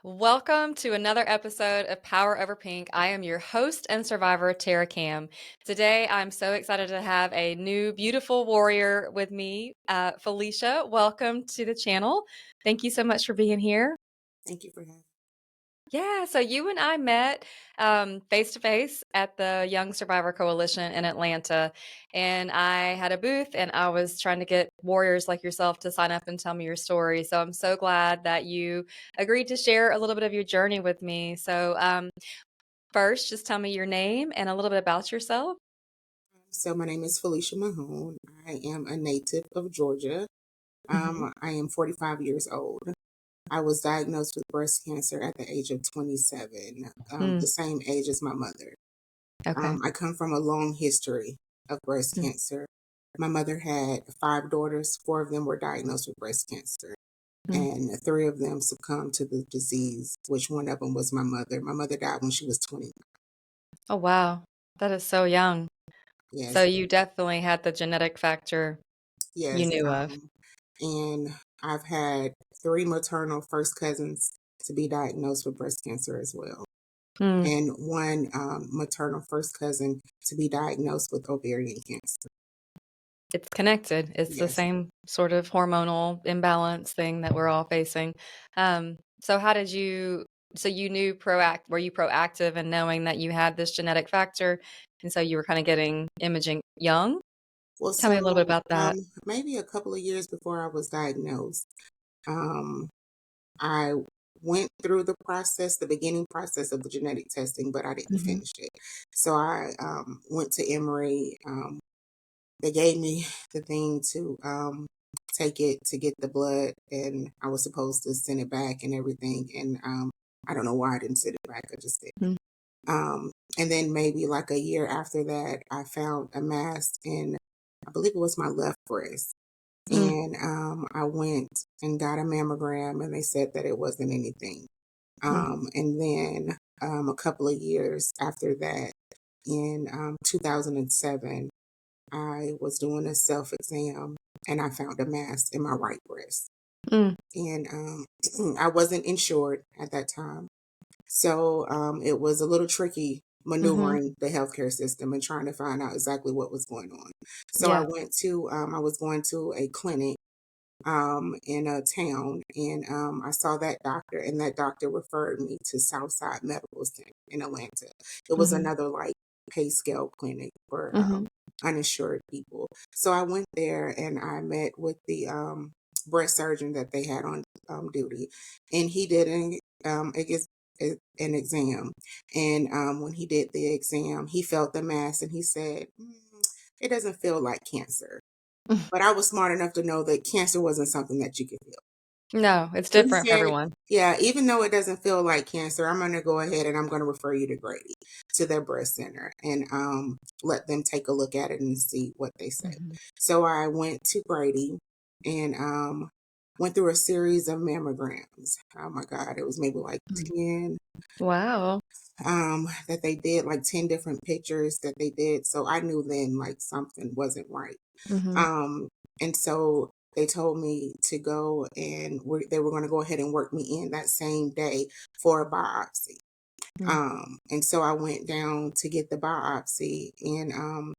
Welcome to another episode of Power Over Pink. I am your host and survivor, Tara Cam. Today, I'm so excited to have a new beautiful warrior with me, Felicia. Welcome to the channel. Thank you so much for being here. Thank you for having me. Yeah, so you and I met face to face at the Young Survivor Coalition in Atlanta, and I had a booth and I was trying to get warriors like yourself to sign up and tell me your story. So I'm so glad that you agreed to share a little bit of your journey with me. So first, just tell me your name and a little bit about yourself. So my name is Felicia Mahone. I am a native of Georgia. Hmm. I am 45 years old. I was diagnosed with breast cancer at the age of 27, the same age as my mother. Okay. I come from a long history of breast cancer. My mother had five daughters. Four of them were diagnosed with breast cancer, Mm-hmm. and three of them succumbed to the disease, which one of them was my mother. My mother died when she was 20. Oh, wow. That is so young. So Yes, you definitely had the genetic factor you yes. knew of. And I've had three maternal first cousins to be diagnosed with breast cancer as well, Hmm. and one maternal first cousin to be diagnosed with ovarian cancer. It's connected. It's the Yes. same sort of hormonal imbalance thing that we're all facing. So how did you so you knew were you proactive in knowing that you had this genetic factor, and so you were kind of getting imaging young? Well, Tell me a little bit so about that. maybe a couple of years before I was diagnosed, um, I went through the beginning process of the genetic testing, but I didn't Mhm. finish it. So I went to Emory. They gave me the thing to take it to get the blood, and I was supposed to send it back and everything. And I don't know why I didn't send it back. I just did. Mm. And then maybe like a year after that, I found a mass in, I believe it was my left breast. Mm. And I went and got a mammogram, and they said that it wasn't anything. Mm. And then a couple of years after that, in 2007, I was doing a self exam and I found a mass in my right breast. Mm. And I wasn't insured at that time. So it was a little tricky Mhm. maneuvering the healthcare system and trying to find out exactly what was going on. So Yeah. I was going to a clinic in a town, and I saw that doctor, and that doctor referred me to Southside Medical Center in Atlanta. It was Mhm. another like pay scale clinic for Mhm. uninsured people. So I went there and I met with the breast surgeon that they had on duty, and he did an exam. And when he did the exam, he felt the mass and he said, "It doesn't feel like cancer." But I was smart enough to know that cancer wasn't something that you could feel. No, it's So he different for said, everyone. yeah, even though it doesn't feel like cancer, I'm going to go ahead and I'm going to refer you to Grady, to their breast center, and let them take a look at it and see what they say. Mhm. So I went to Grady and went through a series of mammograms. Oh my God, it was maybe like Mm. 10 Wow. that they did, like 10 different pictures that they did. So I knew then like something wasn't right. Mhm. Um, and so they told me to go and they were going to go ahead and work me in that same day for a biopsy. Mm. And so I went down to get the biopsy, and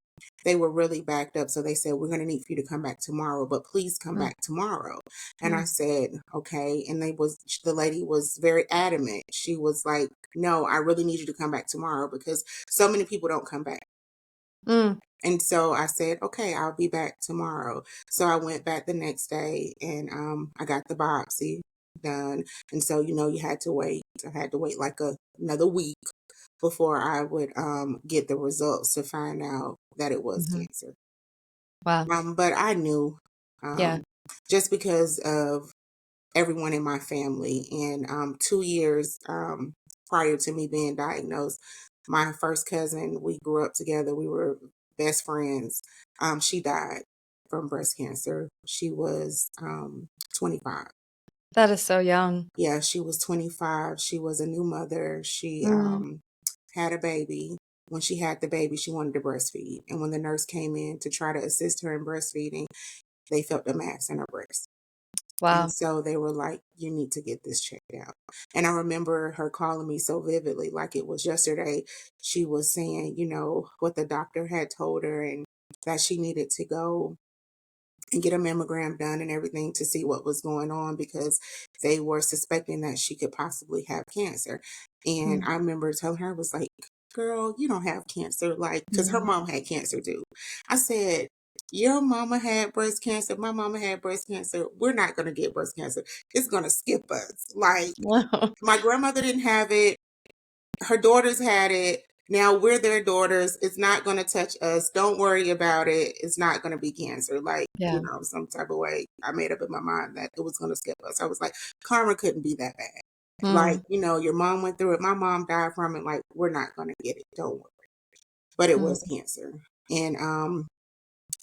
they were really backed up. So they said, "We're going to need for you to come back tomorrow, but please come Mm. back tomorrow." And I Mm. said, "Okay." And the lady was very adamant. She was like, "No, I really need you to come back tomorrow because so many people don't come back." Mm. And so I said, "Okay, I'll be back tomorrow." So I went back the next day, and I got the biopsy done. And so, you had to wait. I had to wait like another week before I would get the results to find out that it was Mhm. cancer. Wow. But I knew, Yeah. um, just because of everyone in my family. And 2 years prior to me being diagnosed, my first cousin, we grew up together. We were best friends. She died from breast cancer. She was 25. That is so young. Yeah, she was 25. She was a new mother. She Mm. had a baby. When she had the baby, she wanted to breastfeed. And when the nurse came in to try to assist her in breastfeeding, they felt a mass in her breast. And Wow. so they were like, "You need to get this checked out." And I remember her calling me so vividly, like it was yesterday. She was saying, what the doctor had told her and that she needed to go and get a mammogram done and everything to see what was going on because they were suspecting that she could possibly have cancer. And Mm, I remember telling her, I was like, "Girl, you don't have cancer." Like, because her mhm. mom had cancer too. I said, "Your mama had breast cancer. My mama had breast cancer. We're not going to get breast cancer. It's going to skip us." Like, Wow. my grandmother didn't have it, her daughters had it. Now we're their daughters. It's not going to touch us. Don't worry about it. It's not going to be cancer. Like, Yeah. some type of way I made up in my mind that it was going to skip us. I was like, karma couldn't be that bad. Like, Mm, your mom went through it. My mom died from it. Like, we're not going to get it. Don't worry. But it was mhm. cancer. And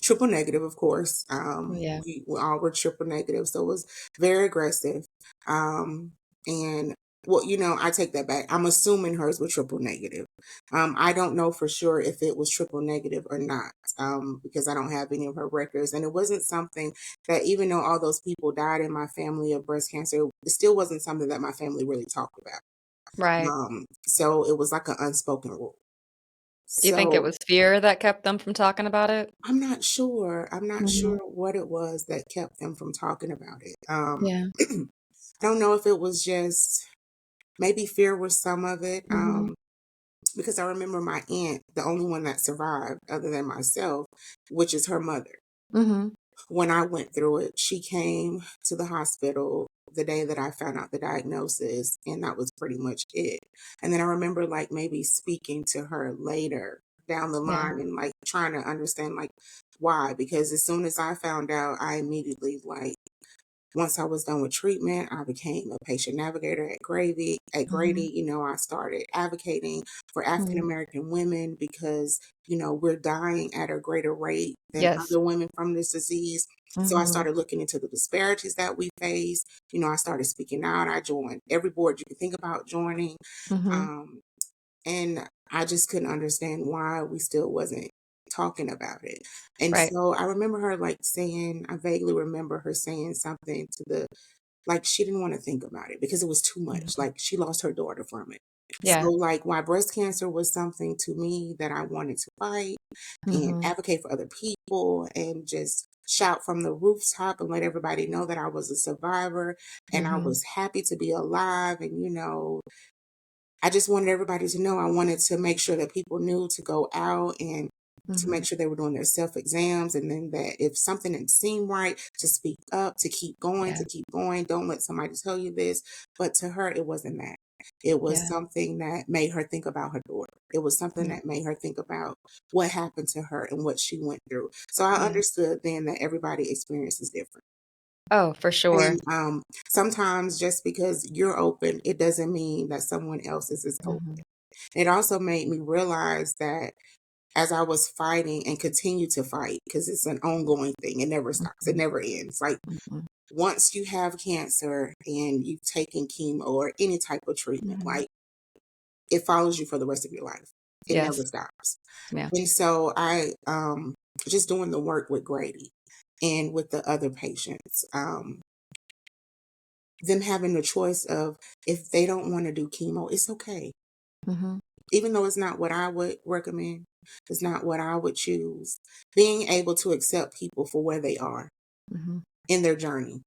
triple negative, of course. Yeah. We all were triple negative, so it was very aggressive. And well, I take that back. I'm assuming hers was triple negative. I don't know for sure if it was triple negative or not, because I don't have any of her records. And it wasn't something that, even though all those people died in my family of breast cancer, it still wasn't something that my family really talked about. Right. So it was like an unspoken rule. Do you think it So was fear that kept them from talking about it? I'm not sure. I'm not Mhm. sure what it was that kept them from talking about it. Yeah. I don't know if it was just maybe fear was some of it. Mhm. Because I remember my aunt, the only one that survived other than myself, which is her mother. Mhm. When I went through it, she came to the hospital the day that I found out the diagnosis, and that was pretty much it. And then I remember like maybe speaking to her later down the Yeah. line and like trying to understand like why. Because as soon as I found out, I immediately like once I was done with treatment, I became a patient navigator at Mhm. Grady. I started advocating for African Mhm. American women because, we're dying at a greater rate than Yes. other women from this disease. So I Mhm. started looking into the disparities that we face. I started speaking out. I joined every board you could think about joining. Mhm. Um, and I just couldn't understand why we still wasn't talking about it. And Right. so I remember her like saying, I vaguely remember her saying something to the like she didn't want to think about it because it was too much. Mhm. Like she lost her daughter from it. So Yeah. like why breast cancer was something to me that I wanted to fight and Mhm. advocate for other people and just shout from the rooftop and let everybody know that I was a survivor and I Mhm. was happy to be alive and I just wanted everybody to know. I wanted to make sure that people knew to go out and to make Mhm. sure they were doing their self exams. And then that if something didn't seem right, to speak up, to keep going, Yeah. to keep going. Don't let somebody tell you this. But to her, it wasn't that. It was Yeah. something that made her think about her daughter. It was something Mm. that made her think about what happened to her and what she went through. So I Yeah. understood then that everybody experience is different. Oh, for sure. And sometimes just because you're open, it doesn't mean that someone else is as open. Mhm. It also made me realize that as I was fighting and continue to fight, because it's an ongoing thing, it never stops, it Mhm. never ends. Like Mhm. once you have cancer and you've taken chemo or any type of treatment, Mhm. like it follows you for the rest of your life. It never Yes. stops. Yeah. And so I just doing the work with Grady and with the other patients, them having the choice of if they don't want to do chemo, it's okay. Mhm. Even though it's not what I would recommend, it's not what I would choose. Being able to accept people for where they are Mhm. in their journey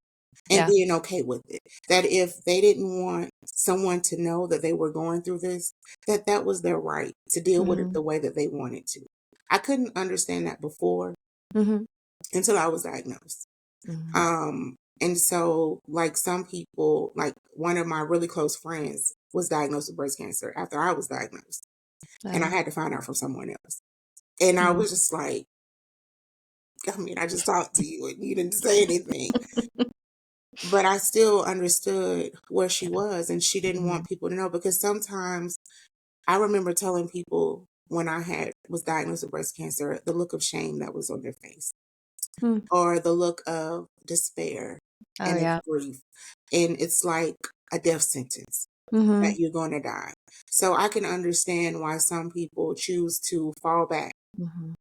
and Yeah. being okay with it. That if they didn't want someone to know that they were going through this, that that was their right to deal with it Mhm. the way that they wanted to. I couldn't understand that before Mhm. until I was diagnosed. Mhm. And so like some people, like one of my really close friends was diagnosed with breast cancer after I was diagnosed. And I Oh. had to find out from someone else. And I Mm. was just like, I mean, I just talked to you and you didn't say anything. But I still understood where she was and she didn't Mhm. want people to know because sometimes I remember telling people when I had was diagnosed with breast cancer, the look of shame that was on their face Mm. or the look of despair Oh, and of yeah. grief. And it's like a death sentence that Mhm. you're going to die. So I can understand why some people choose to fall back Mhm.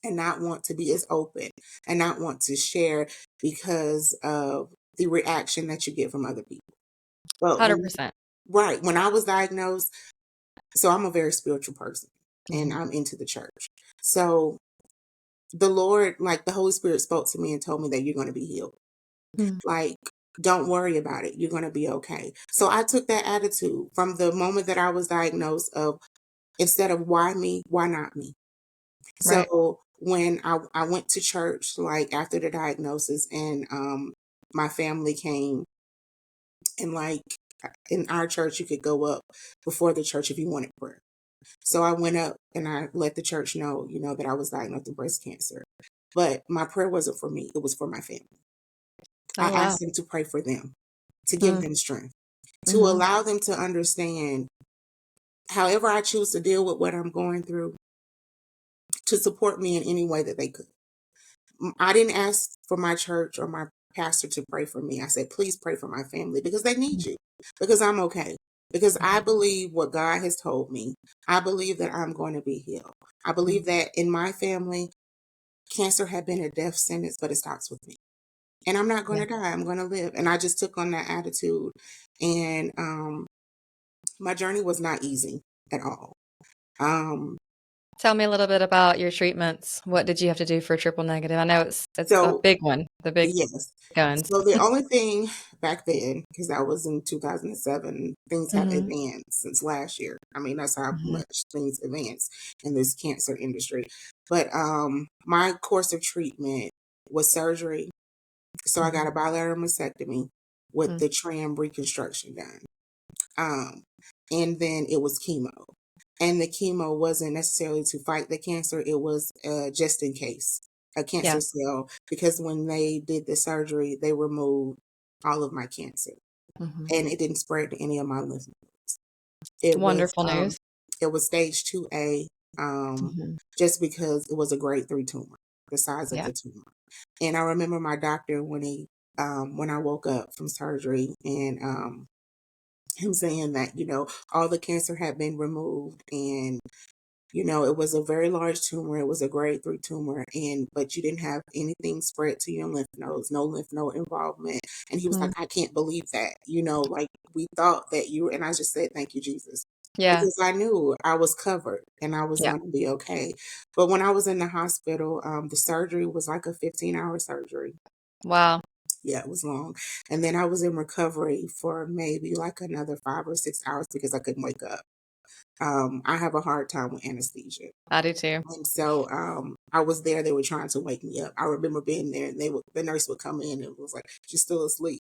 and not want to be as open and not want to share because of the reaction that you get from other people. But when 100%. right, when I was diagnosed, so I'm a very spiritual person and Mhm. I'm into the church. So the Lord, like the Holy Spirit spoke to me and told me that you're going to be healed. Mm. Like, don't worry about it. You're going to be okay. So I took that attitude from the moment that I was diagnosed of instead of why me, why not me? Right. So when I went to church, like after the diagnosis and my family came and like in our church, you could go up before the church if you wanted prayer. So I went up and I let the church know, that I was diagnosed with breast cancer. But my prayer wasn't for me, it was for my family. I Oh, wow. asked them to pray for them, to give Mm. them strength, to Mhm. allow them to understand, however I choose to deal with what I'm going through, to support me in any way that they could. I didn't ask for my church or my pastor to pray for me. I said, please pray for my family because they need Mm. you, because I'm okay. Because I Mhm. believe what God has told me. I believe that I'm going to be healed. I Mm. believe that in my family, cancer had been a death sentence, but it stops with me. And I'm not going Yeah. to die. I'm going to live. And I just took on that attitude. And my journey was not easy at all. Um, Tell me a little bit about your treatments. What did you have to do for triple negative? I know it's a so, big one, the big yes. guns. So the only thing back then, because that was in 2007, things have Mhm. advanced since last year. I mean, that's how Mhm. much things advance in this cancer industry. But my course of treatment was surgery. So I got Mhm. a bilateral mastectomy with Mm. the tram reconstruction done. Um, and then it was chemo. And the chemo wasn't necessarily to fight the cancer, it was just in case a Yeah. cancer cell, because when they did the surgery, they removed all of my cancer Mhm. and it didn't spread to any of my lymph nodes. It was Wonderful news. it was stage 2A, Mhm. just because it was a grade 3 tumor, the size of Yeah. the tumor. And I remember my doctor when I woke up from surgery and him saying that, all the cancer had been removed and, it was a very large tumor. It was a grade 3 tumor. But you didn't have anything spread to your lymph nodes, no lymph node involvement. And he was like, Mm. I can't believe that, like we thought that you, and I just said, thank you, Jesus. Yeah. Because I knew I was covered and I was Yeah. going to be okay. But when I was in the hospital, the surgery was like a 15-hour surgery. Wow. Yeah, it was long. And then I was in recovery for maybe like another 5 or 6 hours because I couldn't wake up. I have a hard time with anesthesia. I do too. And so I was there, they were trying to wake me up. I remember being there and the nurse would come in and was like, she's still asleep.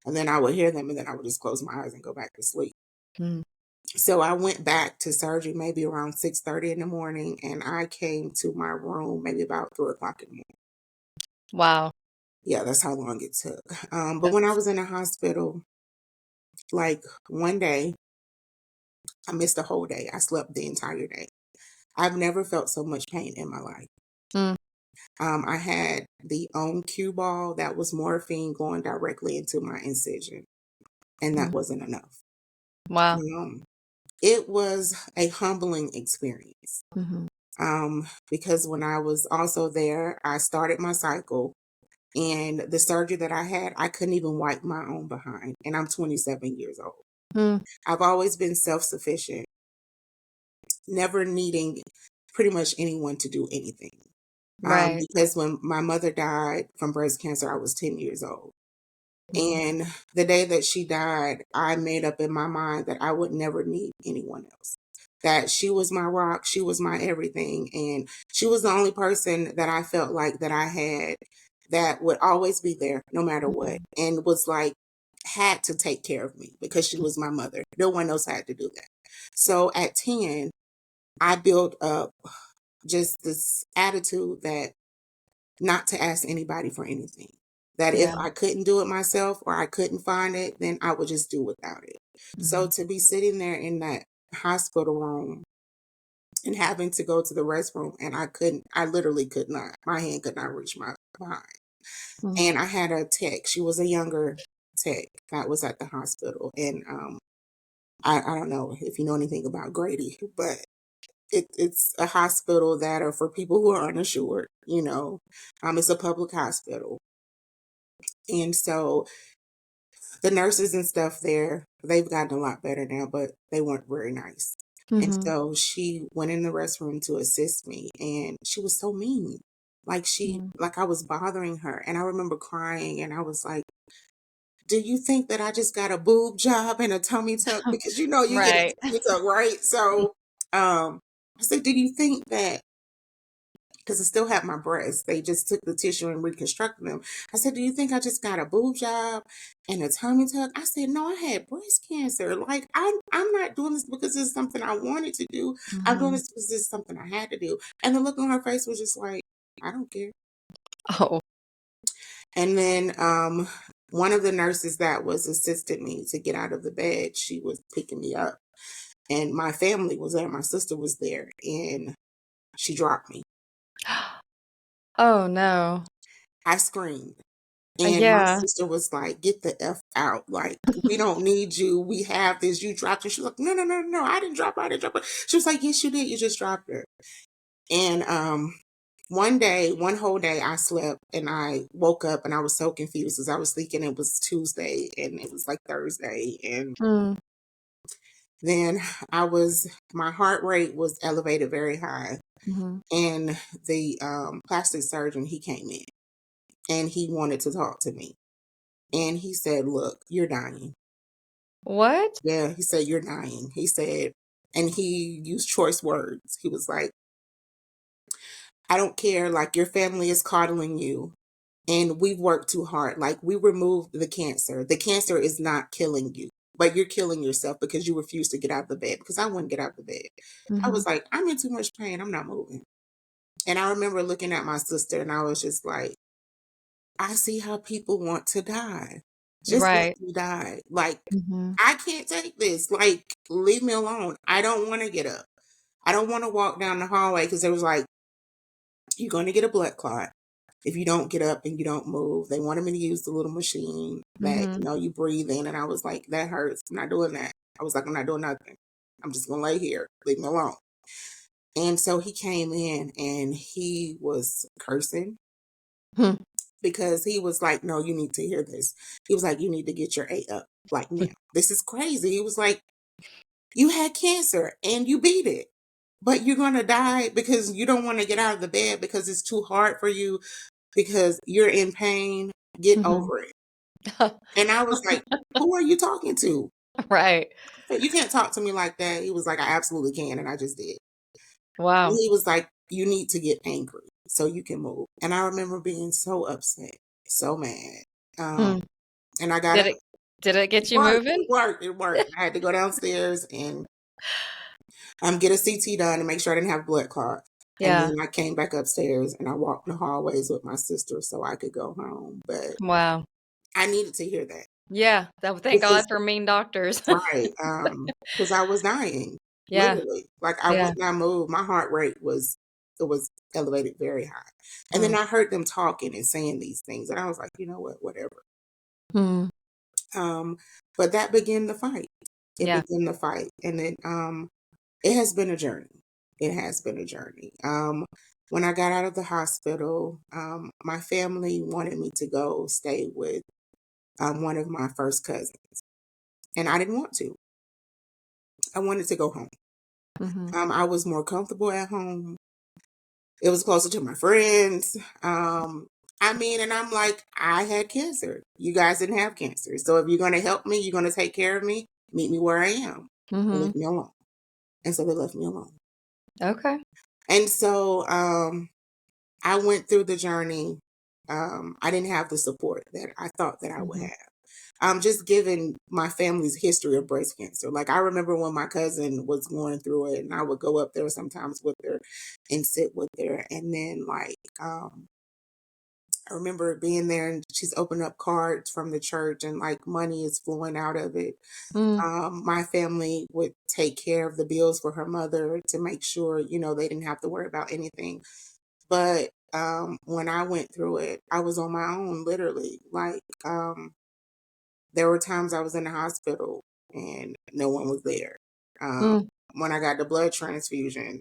And then I would hear them and then I would just close my eyes and go back to sleep. Mm. So I went back to surgery maybe around 6:30 in the morning and I came to my room maybe about 3 o'clock in the morning. Wow. Yeah, that's how long it took. But when I That's was in the hospital, like one day, I missed a whole day. I slept the entire day. I've never felt so much pain in my life. mm. I had the own cue ball that was morphine going directly into my incision, and that Mm. wasn't enough. Wow. Um, it was a humbling experience Mhm. because when I was also there, I started my cycle. And the surgery that I had, I couldn't even wipe my own behind. And I'm 27 years old. Mm. I've always been self sufficient, never needing pretty much anyone to do anything. Right. Because when my mother died from breast cancer, I was 10 years old. Mhm. And the day that she died, I made up in my mind that I would never need anyone else. That she was my rock, she was my everything. And she was the only person that I felt like that I had that would always be there no matter what. Mhm. And was like, had to take care of me because she was my mother. No one else had to do that. So at 10, I built up just this attitude that not to ask anybody for anything. That if Yeah. I couldn't do it myself or I couldn't find it, then I would just do without it. So Mhm. to be sitting there in that hospital room and having to go to the restroom and I literally could not, my hand could not reach my behind. Mhm. And I had a tech, she was a younger tech that was at the hospital. And I don't know if you know anything about Grady, but it's a hospital that are for people who are uninsured, it's a public hospital. And so The nurses and stuff there, they've gotten a lot better now, but they weren't very nice. And Mhm. so she went in the restroom to assist me, and she was so mean. Mhm. Like I was bothering her. And I remember crying, and I was like, do you think that I just got a boob job and a tummy tuck? Because you get a Right. tummy tuck, right? So I said, do you think that, because I still have my breasts. They just took the tissue and reconstructed them. I said, do you think I just got a boob job and a tummy tuck? I said, no, I had breast cancer. Like, I'm not doing this because it's something I wanted to do. I'm doing Mhm. this because it's something I had to do. And the look on her face was just like, I don't care. Oh. And then one of the nurses that was assisting me to get out of the bed, she was picking me up. And my family was there. My sister was there. And she dropped me. Oh, no. I screamed. And my Yeah. sister was like, "Get the F out. Like, we don't need you. We have this. You dropped her." She was like, "No, no, no, no. I didn't drop her. I didn't drop her." She was like, "Yes, you did. You just dropped her." And one day, one whole day, I slept and I woke up and I was so confused because I was thinking it was Tuesday and it was like Thursday. And Mm. then my heart rate was elevated very high. Mhm. And the plastic surgeon, he came in and he wanted to talk to me. And he said, "Look, you're dying." What? Yeah, he said, "You're dying." He said, and he used choice words. He was like, "I don't care. Like, your family is coddling you, and we've worked too hard. Like, we removed the cancer. The cancer is not killing you, but you're killing yourself because you refuse to get out of the bed." Because I wouldn't get out of the bed. I Mhm. was like, "I'm in too much pain. I'm not moving." And I remember looking at my sister, and I was just like, I see how people want to die. Just let Right. me die. Like, Mhm. I can't take this. Like, leave me alone. I don't want to get up. I don't want to walk down the hallway because it was like, you're going to get a blood clot if you don't get up and you don't move. They wanted me to use the little machine that, Mhm. you breathe in. And I was like, that hurts. I'm not doing that. I was like, I'm not doing nothing. I'm just going to lay here. Leave me alone. And so he came in and he was cursing Hmm. because he was like, no, you need to hear this. He was like, you need to get your A up like now. This is crazy. He was like, you had cancer and you beat it, but you're going to die because you don't want to get out of the bed because it's too hard for you because you're in pain. Get Mhm. over it. And I was like, who are you talking to? Right. You can't talk to me like that. He was like, I absolutely can. And I just did. And Wow. he was like, you need to get angry so you can move. And I remember being so upset, so mad. Um, Hmm. and I got Did up. it did it It get you worked. moving? It worked. It worked. I had to go downstairs and get a CT done to make sure I didn't have blood clot. And Yeah. then I came back upstairs and I walked the hallways with my sister so I could go home. But Wow. I needed to hear that Yeah. That thank because God for mean doctors. right, because I was dying, Yeah. literally. Like I Yeah. would not move. My heart rate was it was elevated very high. And then Mm. I heard them talking and saying these things, and I was like, you know what, whatever. Mm. Um, but that began the fight. It Yeah. began the fight, and it has been a journey. It has been a journey. When I got out of the hospital, my family wanted me to go stay with one of my first cousins, and I didn't want to. I wanted to go home. Mhm. I was more comfortable at home. It was closer to my friends. I mean, and I'm like, I had cancer. You guys didn't have cancer. So if you're going to help me, you're going to take care of me, meet me where I am and Mhm. leave me alone. And so they left me alone. Okay. And so I went through the journey. I didn't have the support that I thought that I would Mhm. have. Just given my family's history of breast cancer. Like I remember when my cousin was going through it, and I would go up there sometimes with her and sit with her. And then I remember being there, and she's opening up cards from the church, and like money is flowing out of it. Mm. My family would take care of the bills for her mother to make sure, they didn't have to worry about anything. But when I went through it, I was on my own, literally. Like, there were times I was in the hospital and no one was there. Um, Mm. when I got the blood transfusion,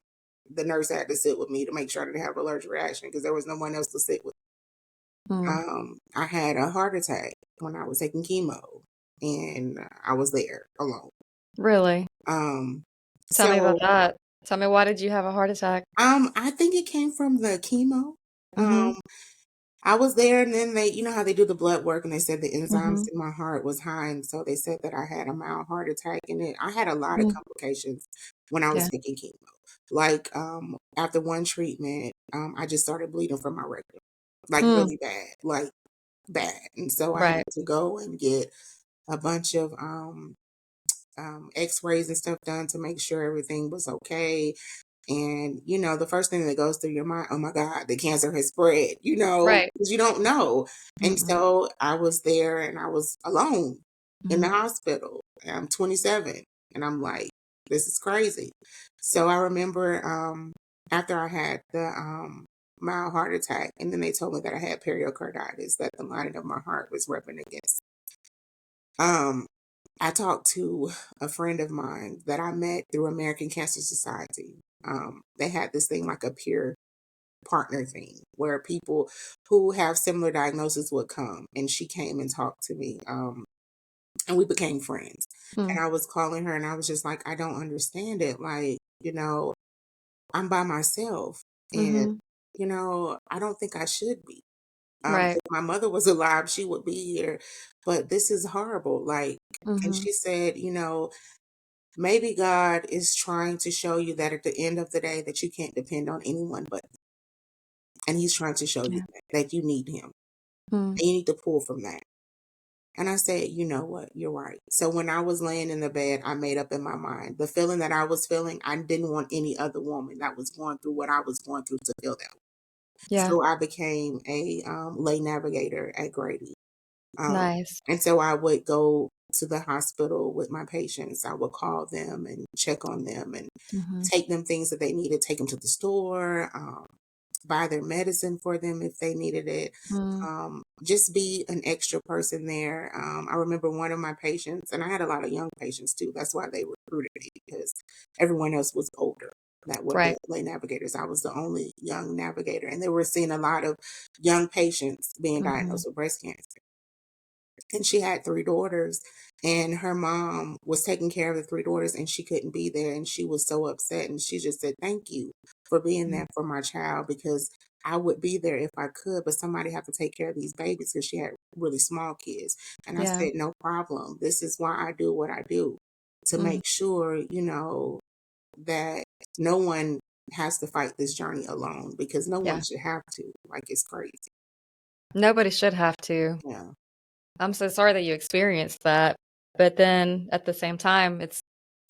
the nurse had to sit with me to make sure I didn't have allergic reaction because there was no one else to sit with. Mm. I had a heart attack when I was taking chemo. and I was there alone. Really? Um, Tell me about so that. Tell me, why did you have a heart attack? I think it came from the chemo. Mhm. I was there and then they, how they do the blood work and they said the enzymes Mhm. in my heart was high. And so they said that I had a mild heart attack and I had a lot of Mm. complications when I was Yeah. taking chemo. Like, after one treatment, I just started bleeding from my rectum, like Mm. really bad, like bad. And so I Right. had to go and get a bunch of, x-rays and stuff done to make sure everything was okay. And, the first thing that goes through your mind, oh my God, the cancer has spread, Right. because you don't know. And Mm-mm. so I was there and I was alone in the Mhm. hospital. And I'm 27 and I'm like, this is crazy. So I remember after I had the mild heart attack, and then they told me that I had pericarditis, that the lining of my heart was rubbing against. Um, I talked to a friend of mine that I met through American Cancer Society. They had this thing like a peer partner thing where people who have similar diagnoses would come, and she came and talked to me. And we became friends. Mm. And I was calling her and I was just like, I don't understand it. Like, I'm by myself and, Mhm. I don't think I should be. Right. If my mother was alive, she would be here, but this is horrible. Like, and Mhm. she said, maybe God is trying to show you that at the end of the day that you can't depend on anyone but him. And he's trying to show you Yeah. that you need him Mm. and you need to pull from that. And I said, you know what? You're right. So when I was laying in the bed, I made up in my mind the feeling that I was feeling. I didn't want any other woman that was going through what I was going through to feel that. Yeah. So I became a lay navigator at Grady. Um, Nice. and so I would go to the hospital with my patients. I would call them and check on them and Mhm. take them things that they needed, take them to the store, buy their medicine for them if they needed it. Mm. Just be an extra person there. I remember one of my patients, and I had a lot of young patients too. That's why they recruited me because everyone else was older that were the Right. lay navigators. I was the only young navigator, and they were seeing a lot of young patients being Mhm. diagnosed with breast cancer. And she had 3 daughters, and her mom was taking care of the 3 daughters, and she couldn't be there, and she was so upset, and she just said, "Thank you for being Mm. there for my child because I would be there if I could, but somebody have to take care of these babies," because she had really small kids. And I Yeah. said, "No problem. This is why I do what I do, to Mm. make sure, that no one has to fight this journey alone because no one Yeah. should have to. Like, it's crazy." Nobody should have to. Yeah. I'm so sorry that you experienced that, but then at the same time, it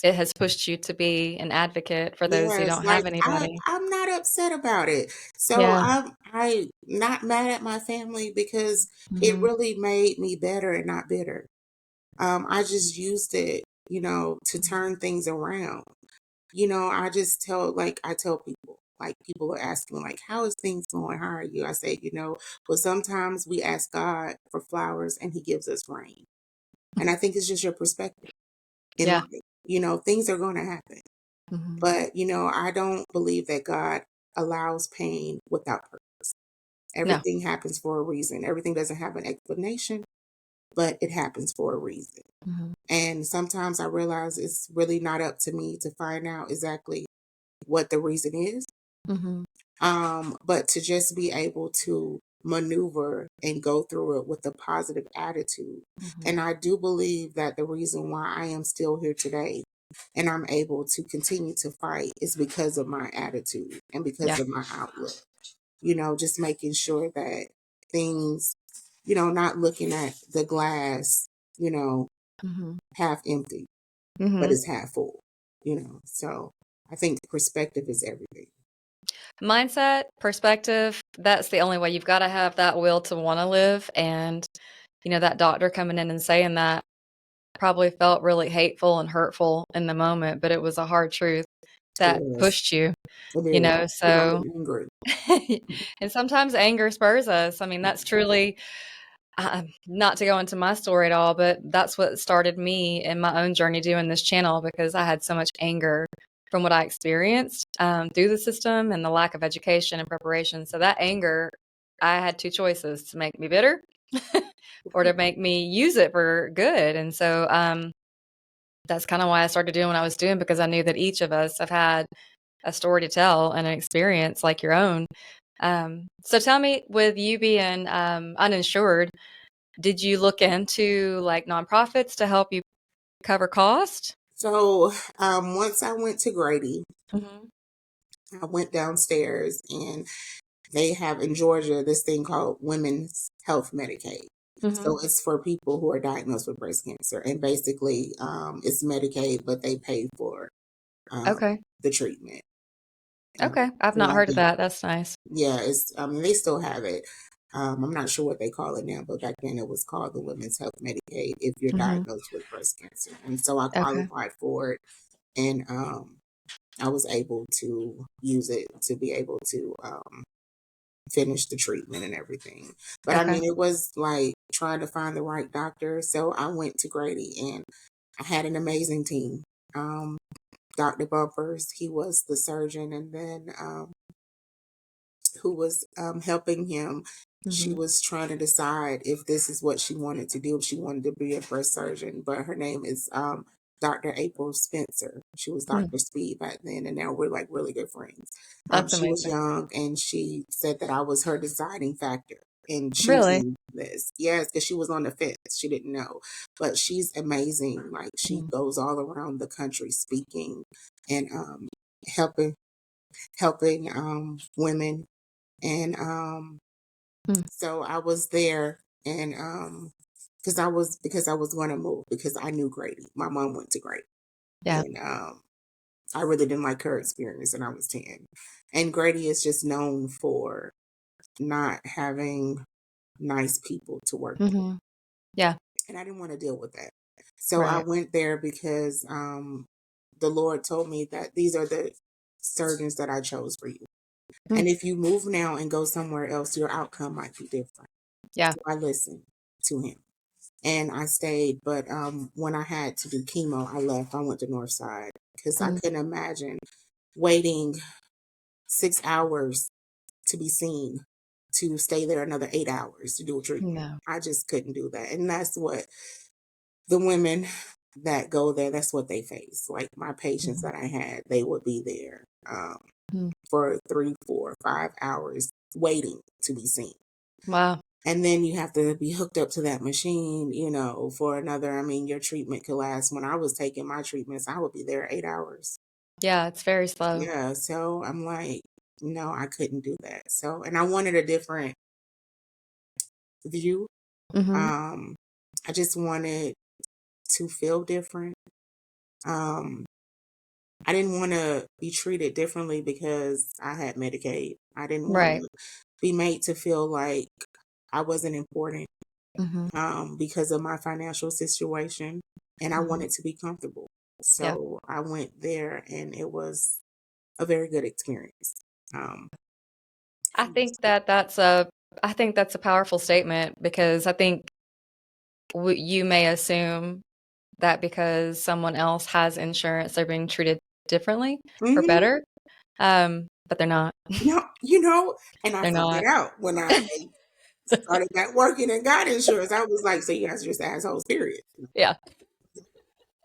has pushed you to be an advocate for those who Yes, don't have like anybody. I'm not upset about it. So Yeah. I not mad at my family because it Mhm. really made me better and not bitter. I just used it, to turn things around. I just I tell people, like people are asking like, how is things going? How are you? I say, well, sometimes we ask God for flowers and he gives us rain. And I think it's just your perspective in Yeah. life. Things are going to happen. Mhm. But, I don't believe that God allows pain without purpose. No. Everything happens for a reason. Everything doesn't have an explanation, but it happens for a reason. Mhm. And sometimes I realize it's really not up to me to find out exactly what the reason is. Mhm. But to just be able to maneuver and go through it with a positive attitude. Mhm. And I do believe that the reason why I am still here today and I'm able to continue to fight is because of my attitude and because Yeah. of my outlook. Just making sure that things, not looking at the glass, you know, Mhm. half empty, but Mhm. it's half full, So I think perspective is everything. Mindset, perspective, that's the only way. You've gotta have that will to wanna live, and, that doctor coming in and saying that probably felt really hateful and hurtful in the moment, but it was a hard truth It that is. pushed you, It is. It got so me angry. and sometimes anger spurs us. I mean, that's truly not to go into my story at all, but that's what started me in my own journey doing this channel because I had so much anger from what I experienced through the system and the lack of education and preparation. So that anger, I had two choices: to make me bitter or to make me use it for good. And so that's kind of why I started doing what I was doing, because I knew that each of us have had a story to tell and an experience like your own. So tell me, with you being uninsured, did you look into like nonprofits to help you cover cost? So once I went to Grady, Hmm. I went downstairs and they have in Georgia this thing called Women's Health Medicaid. Hmm. So it's for people who are diagnosed with breast cancer. And basically, it's Medicaid, but they pay for Okay. the treatment. Okay. I've So not I heard of did. that. That's nice. Yeah, it's they still have it. I'm not sure what they call it now, but back then it was called the Women's Health Medicaid if you're Hmm. diagnosed with breast cancer. And so I Okay. qualified for it, and I was able to use it to be able to finish the treatment and everything. But I Okay. mean, it was like trying to find the right doctor. So I went to Grady, and I had an amazing team. Um, Dr. Bumpers, he was the surgeon, and then who was helping him. She Hmm. was trying to decide if this is what she wanted to do, if she wanted to be a breast surgeon. But her name is Dr. April Spencer. She was Dr. Speed back then, and now we're like really good friends. That's She was amazing. young, and she said that I was her deciding factor in Really? choosing this. Yes, because she was on the fence. She didn't know. But she's amazing. Like, she Mhm. goes all around the country speaking and helping helping women, and Mm. so I was there, and because I was going to move, because I knew Grady. My mom went to Grady, Yeah. and I really didn't like her experience, and I was 10. And Grady is just known for not having nice people to work there, Hmm. Yeah. and I didn't want to deal with that. So I Right. went there because the Lord told me that these are the surgeons that I chose for you. Mm. And if you move now and go somewhere else, your outcome might be different. Yeah. So I listened to him, and I stayed. But when I had to do chemo, I left. I went to Northside because I Mm. couldn't imagine waiting 6 hours to be seen, to stay there another 8 hours to do a treatment. No. I just couldn't do that. And that's what the women that go there, that's what they face. Like my patients Mhm. that I had, they would be there Mm. for 3, 4, 5 hours waiting to be seen. Wow. And then you have to be hooked up to that machine, for another. I mean, your treatment could last. When I was taking my treatments, I would be there 8 hours. Yeah, it's very slow. Yeah. So I'm like, no, I couldn't do that. So, and I wanted a different view. Hmm. Um, I just wanted to feel different. Um, I didn't want to be treated differently because I had Medicaid. I didn't want Right. to be made to feel like I wasn't important Hmm. because of my financial situation, and I Hmm. wanted to be comfortable. Yeah. So I went there, and it was a very good experience. Um, I think that that's a I think that's a powerful statement, because I think you may assume that because someone else has insurance, they're being treated differently or mhm. better. But they're not. No, and I They're found that not. out when I started back working and got insurance. I was like, so you guys are just assholes, period. Yeah.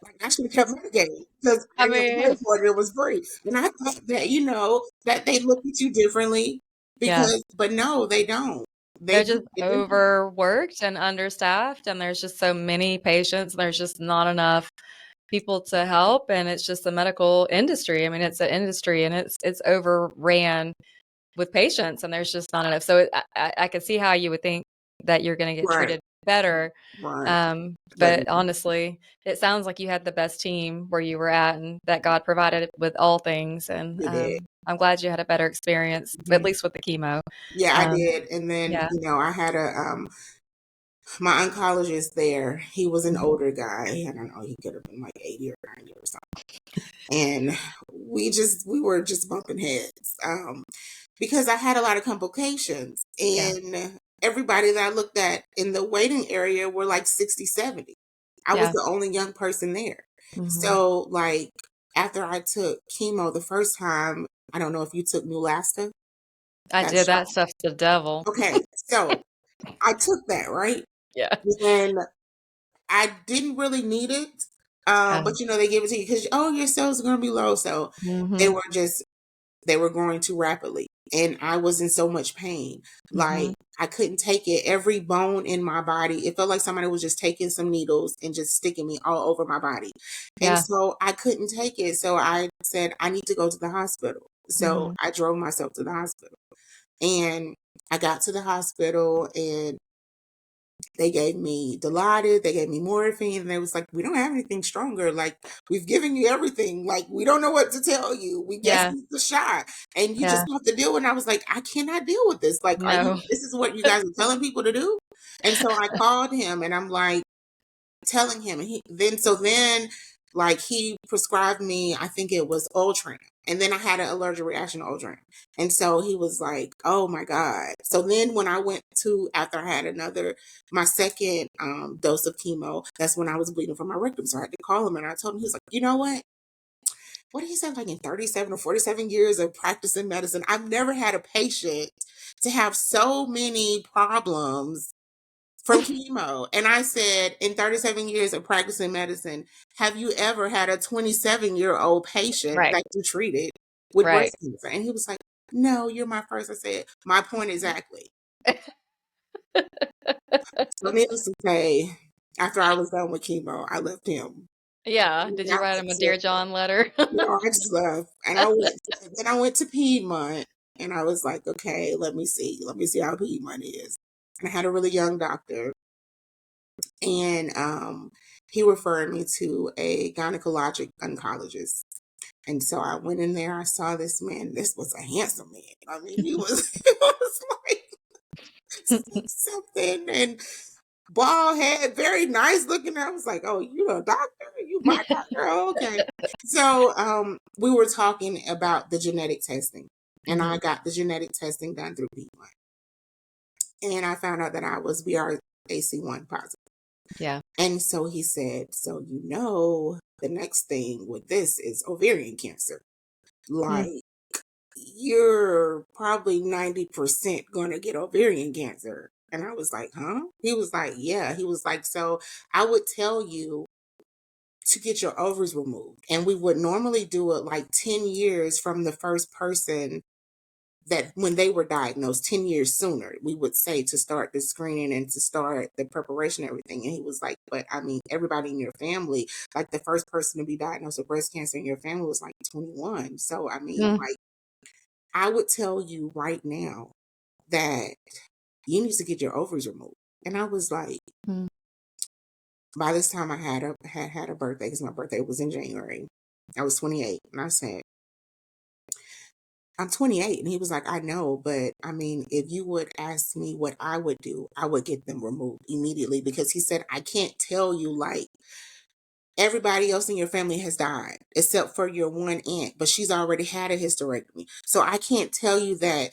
Like, I should have kept mitigating because I I didn't have to pay mean, for it. It was free. And I thought that, that they look at you differently yeah. but no, they don't. They They're look just at it differently. overworked and understaffed, and there's just so many patients. There's just not enough people to help, and it's just the medical industry. I mean, it's an industry, and it's overran with patients, and there's just not enough. So I could see how you would think that you're going to get Right, treated better. right. But But honestly, it sounds like you had the best team where you were at, and that God provided with all things. And you did. I'm glad you had a better experience, at Mhm. least with the chemo. Yeah, I Um, did. And then, yeah. I had my oncologist there. He was an Mhm. older guy. I don't know, he could have been like 80 or 90 or something. And we were just bumping heads. Because I had a lot of complications, Yeah. and everybody that I looked at in the waiting area were like 60, 70. I was Yeah. the only young person there. Mhm. So, like, after I took chemo the first time, I don't know if you took Neulaska, I that did. shot. That stuff's the devil. Okay, so I took that, right? Yeah. And I didn't really need it. But they give it to you because, oh, your cells are going to be low. So they Mhm. were just, they were growing too rapidly. And I was in so much pain. Like, Mhm. I couldn't take it. Every bone in my body, it felt like somebody was just taking some needles and just sticking me all over my body. And Yeah. so I couldn't take it. So I said, I need to go to the hospital. So Mhm. I drove myself to the hospital. And I got to the hospital and they gave me Dilaudid, they gave me morphine, and they was like, "We don't have anything stronger. Like, we've given you everything. Like, we don't know what to tell you. We guess Yeah. it's a shot, and you just Yeah. have to deal with it." And I was like, "I cannot deal with this. Like, are No. you? This is what you guys are telling people to do?" And so I called him, and I'm like, telling him, and then like he prescribed me, I think it was Ultram, and then I had an allergic reaction to Ultram, and so he was like, oh my god. So then when I went to, after I had my second dose of chemo, that's when I was bleeding from my rectum, so I had to call him, and I told him, he was like, you know what did he say, like in 37 or 47 years of practicing medicine, I've never had a patient to have so many problems from chemo. And I said, in 37 years of practicing medicine, have you ever had a 27-year-old patient Right. that you treated with Right. breast cancer? And he was like, no, you're my first. I said, my point exactly. So needless to say, after I was done with chemo, I left him. Yeah. And Did I you write went him a to, Dear John letter? I just left. And then I went to Piedmont, and I was like, okay, let me see how Piedmont is. And I had a really young doctor, and he referred me to a gynecologic oncologist. And so I went in there. I saw this man. This was a handsome man. I mean, he was, he was like 6 something and bald head, very nice looking. I was like, "Oh, you a doctor? You my doctor? Oh, okay." So we were talking about the genetic testing, and I Mhm. got the genetic testing done through Piedmont, and I found out that I was BRCA1 positive. Yeah. And so he said, so the next thing with this is ovarian cancer. Mm. Like, you're probably 90% going to get ovarian cancer. And I was like, huh? He was like, yeah. He was like, so I would tell you to get your ovaries removed. And we would normally do it like 10 years from the first person that when they were diagnosed, 10 years sooner, we would say to start the screening and to start the preparation, everything. And he was like, but I mean, everybody in your family, like the first person to be diagnosed with breast cancer in your family was like 21. So, I mean, Mm. like, I would tell you right now that you need to get your ovaries removed. And I was like, Mm. by this time I had a birthday, because my birthday was in January. I was 28. And I said, I'm 28. And he was like, I know, but I mean, if you would ask me what I would do, I would get them removed immediately, because he said, I can't tell you, like, everybody else in your family has died except for your one aunt, but she's already had a hysterectomy. So I can't tell you that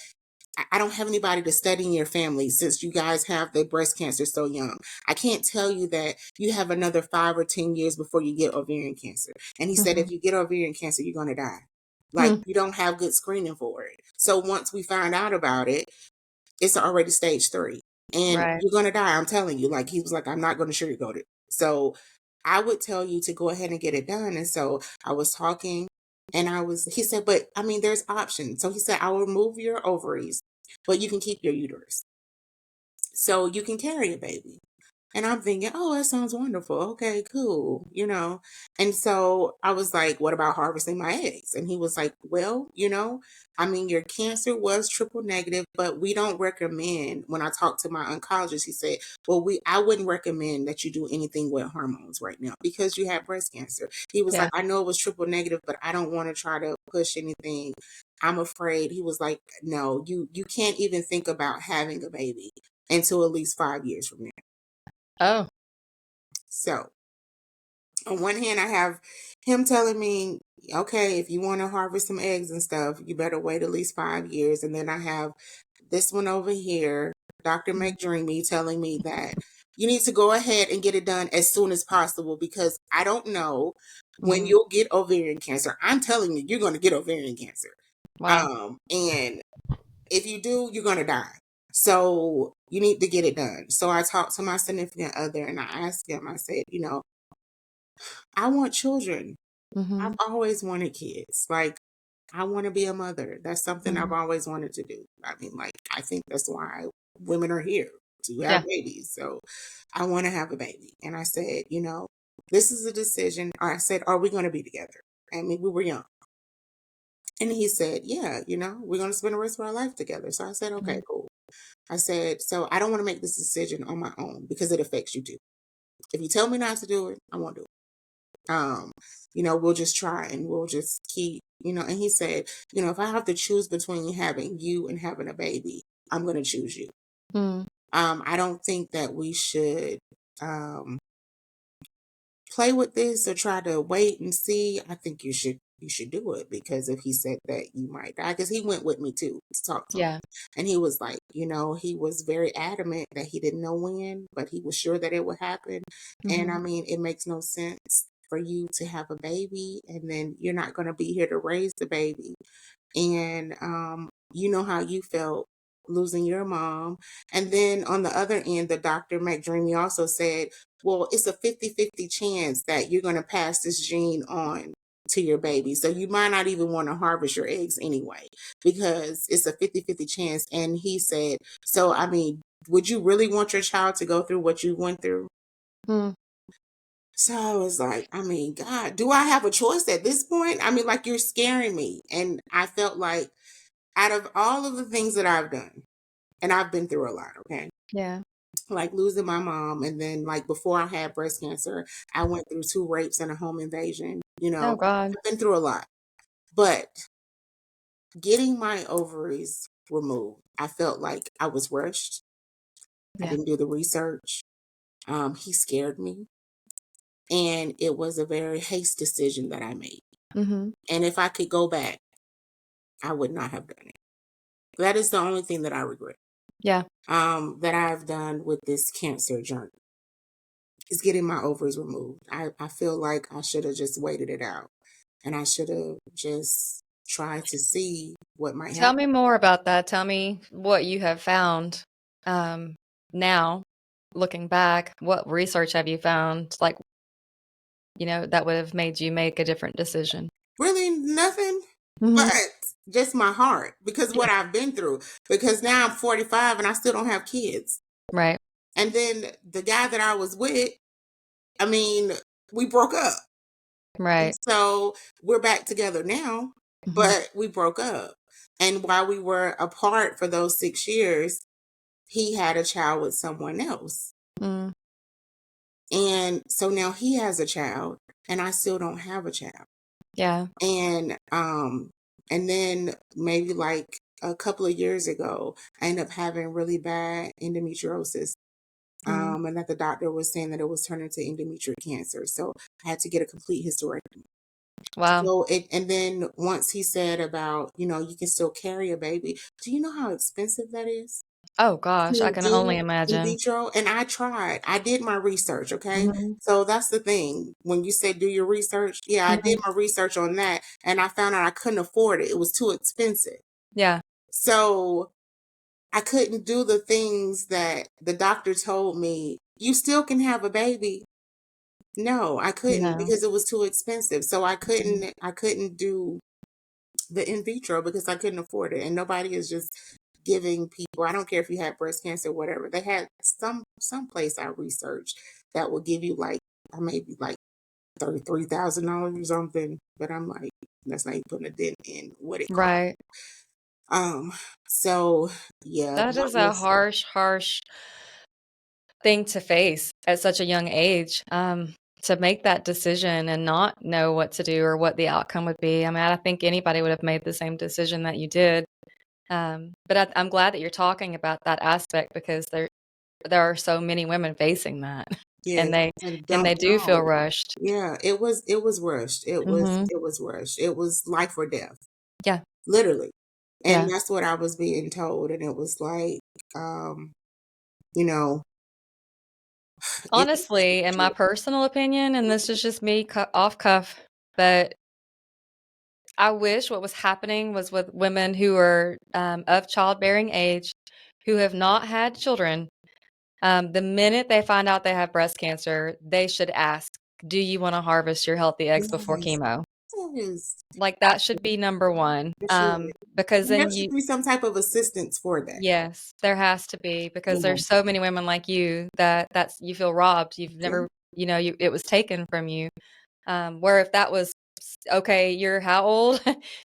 I don't have anybody to study in your family since you guys have the breast cancer so young. I can't tell you that you have another 5 or 10 years before you get ovarian cancer. And he said, if Mhm. you get ovarian cancer, you're going to die. Like, Mm. you don't have good screening for it. So once we find out about it, it's already stage 3. And Right. you're going to die. I'm telling you. Like, he was like, I'm not going to sugarcoat it. So I would tell you to go ahead and get it done. And so I was talking, and he said, but I mean, there's options. So he said, I will remove your ovaries, but you can keep your uterus. So you can carry a baby. And I'm thinking, oh, that sounds wonderful. Okay, cool. And so I was like, what about harvesting my eggs? And he was like, well, I mean, your cancer was triple negative, but we don't recommend, when I talked to my oncologist, he said, well, I wouldn't recommend that you do anything with hormones right now because you have breast cancer. He was like, Yeah. I know it was triple negative, but I don't want to try to push anything. I'm afraid. He was like, no, you can't even think about having a baby until at least 5 years from now. Oh. So on one hand, I have him telling me, okay, if you want to harvest some eggs and stuff, you better wait at least 5 years. And then I have this one over here, Dr. Mm. McDreamy, telling me that you need to go ahead and get it done as soon as possible, because I don't know when Mhm. you'll get ovarian cancer. I'm telling you, you're going to get ovarian cancer. Wow. And if you do, you're going to die. So you need to get it done. So I talked to my significant other and I asked him, I said, I want children. I've Mhm. always wanted kids. Like, I want to be a mother. That's something I've Mhm. always wanted to do. I mean, like, I think that's why women are here to have Yeah. babies. So I want to have a baby. And I said, this is a decision. I said, are we going to be together? I mean, we were young. And he said, yeah, we're going to spend the rest of our life together. So I said, okay, Mhm. cool. I said, so I don't want to make this decision on my own because it affects you too. If you tell me not to do it, I won't do it. We'll just try and we'll just keep, and he said, if I have to choose between having you and having a baby, I'm going to choose you. Mm. I don't think that we should, um, play with this or try to wait and see. I think you should do it because if he said that you might die, because he went with me too to talk to him. Yeah. And he was like, he was very adamant that he didn't know when, but he was sure that it would happen. And I Mhm. mean, it makes no sense for you to have a baby and then you're not going to be here to raise the baby. And you know how you felt losing your mom. And then on the other end, the Dr. McDreamy also said, well, it's a 50-50 chance that you're going to pass this gene on to your baby. So you might not even want to harvest your eggs anyway, because it's a 50-50 chance. And he said, so, I mean, would you really want your child to go through what you went through? Mm. So I was like, I mean, God, do I have a choice at this point? I mean, like, you're scaring me. And I felt like out of all of the things that I've done, and I've been through a lot, okay? Yeah. Like losing my mom, and then like before I had breast cancer, I went through 2 rapes and a home invasion. Oh God. I've been through a lot. But getting my ovaries removed, I felt like I was rushed. I Yeah. didn't do the research. He scared me. And it was a very hasty decision that I made. Mhm. And if I could go back, I would not have done it. That is the only thing that I regret. Yeah. That I've done with this cancer journey is getting my ovaries removed. I feel like I should have just waited it out and I should have just tried to see what might Tell happen. me more about that. Tell me what you have found, um, now, looking back. What research have you found, like, that would have made you make a different decision? Really nothing but Mhm. just my heart because Yeah. what I've been through. Because now I'm 45 and I still don't have kids. Right. And then the guy that I was with, I mean, we broke up. And Right. so we're back together now, Mhm. but we broke up. And while we were apart for those 6 years, he had a child with someone else. Mm. And so now he has a child and I still don't have a child. Yeah. And then maybe like a couple of years ago, I ended up having really bad endometriosis. Mm. And that the doctor was saying that it was turning to endometrial cancer. So I had to get a complete hysterectomy. Wow. So and then once he said about, you can still carry a baby. Do you know how expensive that is? Oh gosh, I To can only do in imagine. vitro, and I tried. I did my research, okay? Mhm. So that's the thing. When you say do your research, yeah, I did Mhm. my research on that, and I found out I couldn't afford it. It was too expensive. Yeah. So I couldn't do the things that the doctor told me. You still can have a baby. No, I couldn't No. because it was too expensive. So I Mhm. couldn't do the in vitro because I couldn't afford it. And nobody is just giving people, I don't care if you had breast cancer or whatever. They had some place I researched that would give you like maybe like $33,000 or something. But I'm like, that's not even putting a dent in what it costs. Right. Um, so yeah, That that is a was harsh, harsh thing to face at such a young age, to make that decision and not know what to do or what the outcome would be. I mean, I think anybody would have made the same decision that you did. But I'm glad that you're talking about that aspect because there are so many women facing that, yes, and they and and don't they do feel know. rushed. Yeah, it was rushed. It was Mhm. it was rushed. It was life or death. Yeah, Literally. And yeah. that's what I was being told. And it was like, you know, it was Honestly, in my personal opinion, and this is just me off cuff, but I wish what was happening was with women who are, of childbearing age, who have not had children, the minute they find out they have breast cancer, they should ask, "Do you want to harvest your healthy eggs before Yes. chemo?" Yes. Like that should be number one, It should. because And there then should you be some type of assistance for that. yes, there has to be because Yeah. there's so many women like you that's you feel robbed. You've Yeah. never, it was taken from you. Where if that was okay, you're how old?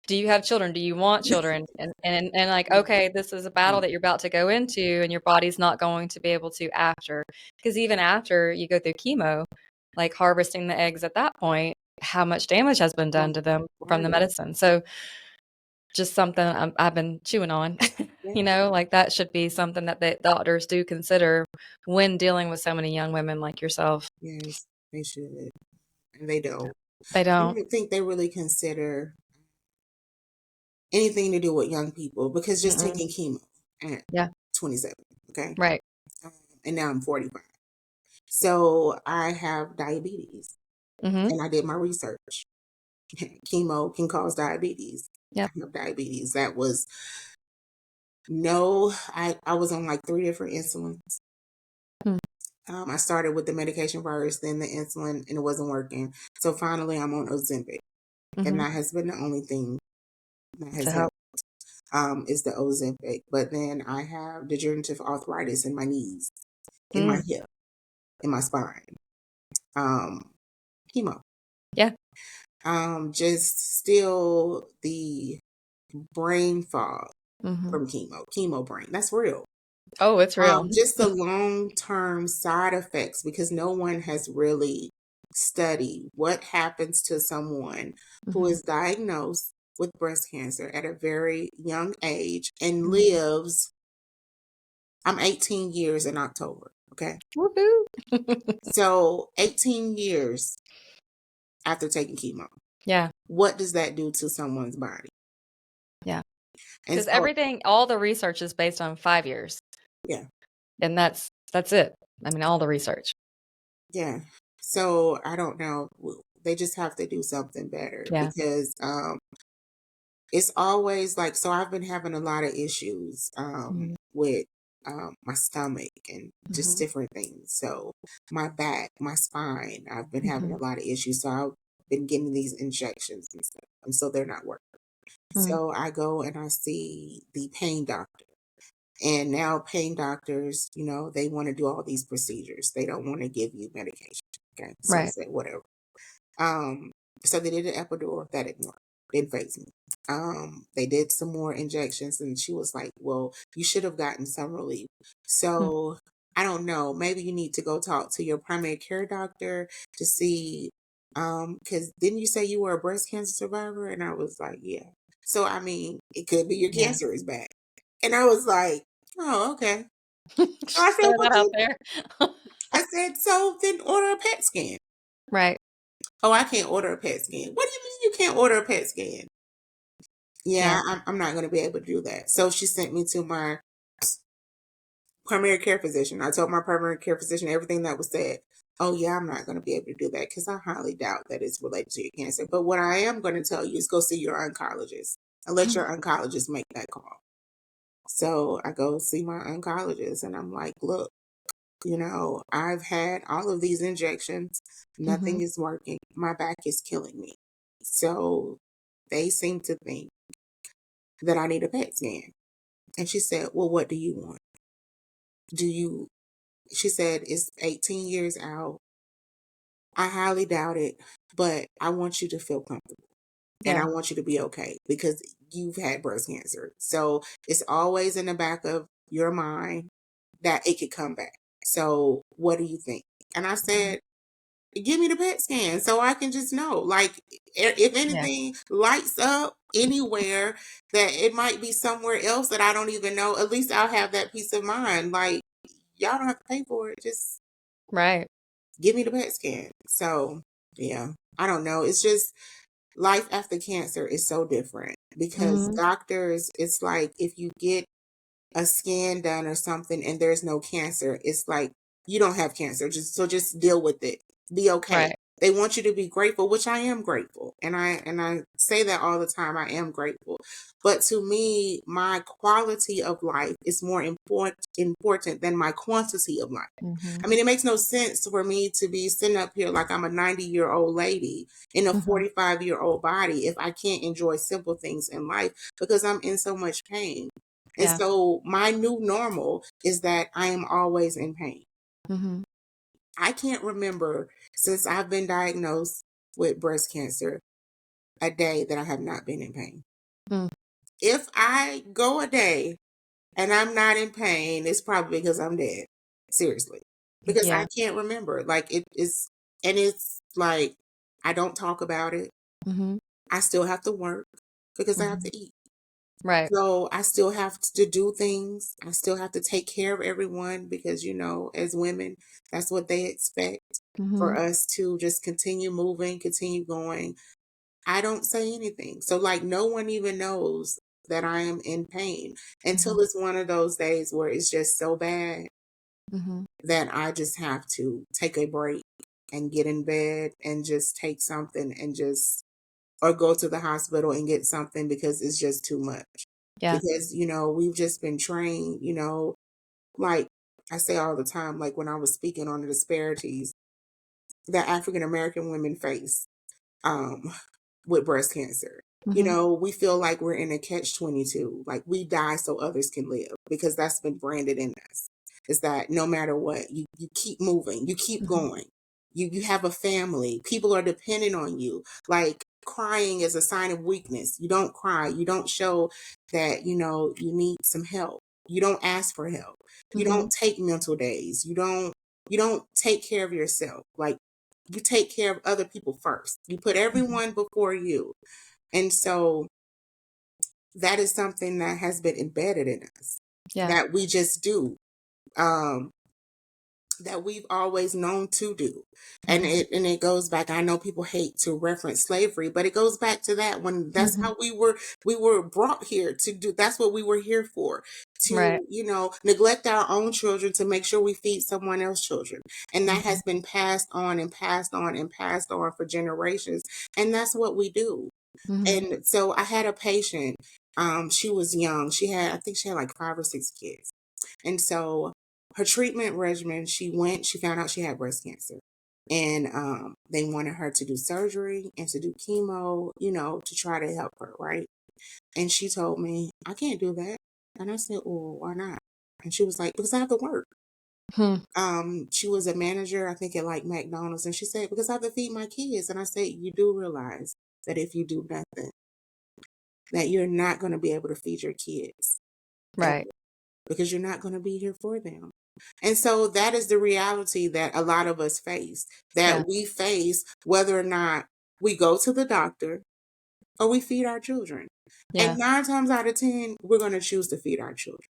Do you have children? Do you want children? And like, okay, this is a battle that you're about to go into, and your body's not going to be able to after. Because even after you go through chemo, like harvesting the eggs at that point, how much damage has been Right. done to them from the Right. medicine. So just something I've been chewing on. Yeah. Like that should be something that the doctors do consider when dealing with so many young women like yourself. Yes, they should. And they don't. They I don't. don't think they really consider anything to do with young people because just Mm-mm. taking chemo at Yeah. 27, okay? Right. Um, and now I'm 45. So I have diabetes Mm-hmm. and I did my research. Chemo can cause diabetes. I Yep. have diabetes. That was no, I was on like three different insulins. Mm. I started with the medication first, then the insulin, and it wasn't working. So finally, I'm on Ozempic, and Mm-hmm. that has been the only thing that To has help. helped. Is the Ozempic. But then I have degenerative arthritis in my knees, in my Mm. hip, in my spine. Um, Chemo. Yeah. Just still the brain fog Mm-hmm. from chemo brain. That's real. Oh, it's real. Just the long-term side effects because no one has really studied what happens to someone who Mm-hmm. is diagnosed with breast cancer at a very young age and Mm-hmm. lives. I'm 18 years in October, okay? Woohoo. So 18 years after taking chemo, Yeah. what does that do to someone's body? Yeah. And Because so, everything, all the research is based on 5 years, yeah, and that's it. I mean, all the research. yeah. So I don't know. They just have to do something better Yeah. because it's always like, so I've been having a lot of issues Mm-hmm. with my stomach and just Mm-hmm. different things. So my back, my spine, I've been having Mm-hmm. a lot of issues. So I've been getting these injections and stuff. And so they're not working. Mm-hmm. So I go and I see the pain doctor. And now pain doctors, they want to do all these procedures. They don't want to give you medication. Okay. So I Right. said, whatever. Um, so they did an epidural. That didn't work. Didn't phase me. They did some more injections, and she was like, "Well, you should have gotten some relief." Mm. So I don't know. Maybe you need to go talk to your primary care doctor to see. Because didn't you say you were a breast cancer survivor? And I was like, "Yeah." So I mean, it could be your Yeah. cancer is back. And I was like, "Oh, okay." So I Just said, throw "What that out you?" there. I said, "So then order a PET scan." Right. Oh, I can't order a PET scan. What do you mean you can't order a PET scan? Yeah, Yeah. I'm not going to be able to do that. So she sent me to my primary care physician. I told my primary care physician everything that was said. Oh, yeah, I'm not going to be able to do that because I highly doubt that it's related to your cancer. But what I am going to tell you is go see your oncologist and let your oncologist make that call. So I go see my oncologist and I'm like, look, I've had all of these injections. Mm-hmm. Nothing is working. My back is killing me. So they seem to think that I need a PET scan. And she said, well, what do you want? Do you, she said, it's 18 years out. I highly doubt it, but I want you to feel comfortable and I Yeah. want you to be okay because you've had breast cancer. So it's always in the back of your mind that it could come back. So what do you think? And I Mhm. said, give me the PET scan so I can just know. Like, if Yeah. anything lights up anywhere that it might be somewhere else that I don't even know, at least I'll have that peace of mind. Like, y'all don't have to pay for it. Just Right. give me the PET scan. So, yeah, I don't know. It's just life after cancer is so different because Mhm. doctors, it's like if you get a scan done or something and there's no cancer, it's like you don't have cancer. Just deal with it. Be okay. Right. They want you to be grateful, which I am grateful. And I say that all the time. I am grateful. But to me, my quality of life is more important than my quantity of life. Mhm. I mean, it makes no sense for me to be sitting up here like I'm a 90-year-old lady in a Mhm. 45-year-old body if I can't enjoy simple things in life because I'm in so much pain. And Yeah. so my new normal is that I am always in pain. Mhm. I can't remember since I've been diagnosed with breast cancer a day that I have not been in pain. Mm. If I go a day and I'm not in pain, it's probably because I'm dead. Seriously. Because I Yeah. can't remember. Like it is, and it's like I don't talk about it. Mhm. I still have to work because I have Mhm. to eat. Right. So I still have to do things. I still have to take care of everyone because, as women, that's what they expect for Mhm. us to just continue moving, continue going. I don't say anything. So, like, no one even knows that I am in pain until Mhm. it's one of those days where it's just so bad Mhm. that I just have to take a break and get in bed and just take something and just, or go to the hospital and get something because it's just too much. Yeah. Because, we've just been trained, like I say all the time, like when I was speaking on the disparities that African American women face. Um, with breast cancer. Mhm. We feel like we're in a catch-22, like we die so others can live because that's been branded in us. Is that no matter what, you keep moving, you keep Mhm. going. You have a family. People are depending on you. Like crying is a sign of weakness. You don't cry. You don't show that, you need some help. You don't ask for help. You Mhm. don't take mental days. You don't take care of yourself. Like you take care of other people first. You put Mhm. everyone before you. And so that is something that has been embedded in us Yeah. that we just do. Um, that we've always known to do. And Mhm. it goes back, I know people hate to reference slavery, but it goes back to that when that's Mhm. how we were brought here to do. That's what we were here for, Right. to neglect our own children to make sure we feed someone else's children. And that Mhm. has been passed on and passed on and passed on for generations. And that's what we do. Mhm. And so I had a patient, she was young, I think she had like 5 or 6 kids. And so her treatment regimen, she found out she had breast cancer. And they wanted her to do surgery and to do chemo, to try to help her, right? And she told me, I can't do that. And I said, well, why not? And she was like, because I have to work. Hmm. She was a manager, I think at like McDonald's, and she said, because I have to feed my kids. And I said, you do realize that if you do nothing, that you're not going to be able to feed your kids ever, Right. because you're not going to be here for them. And so that is the reality that a lot of us face, Yeah. that we face whether or not we go to the doctor or we feed our children. And Yeah. 9 times out of 10, we're going to choose to feed our children.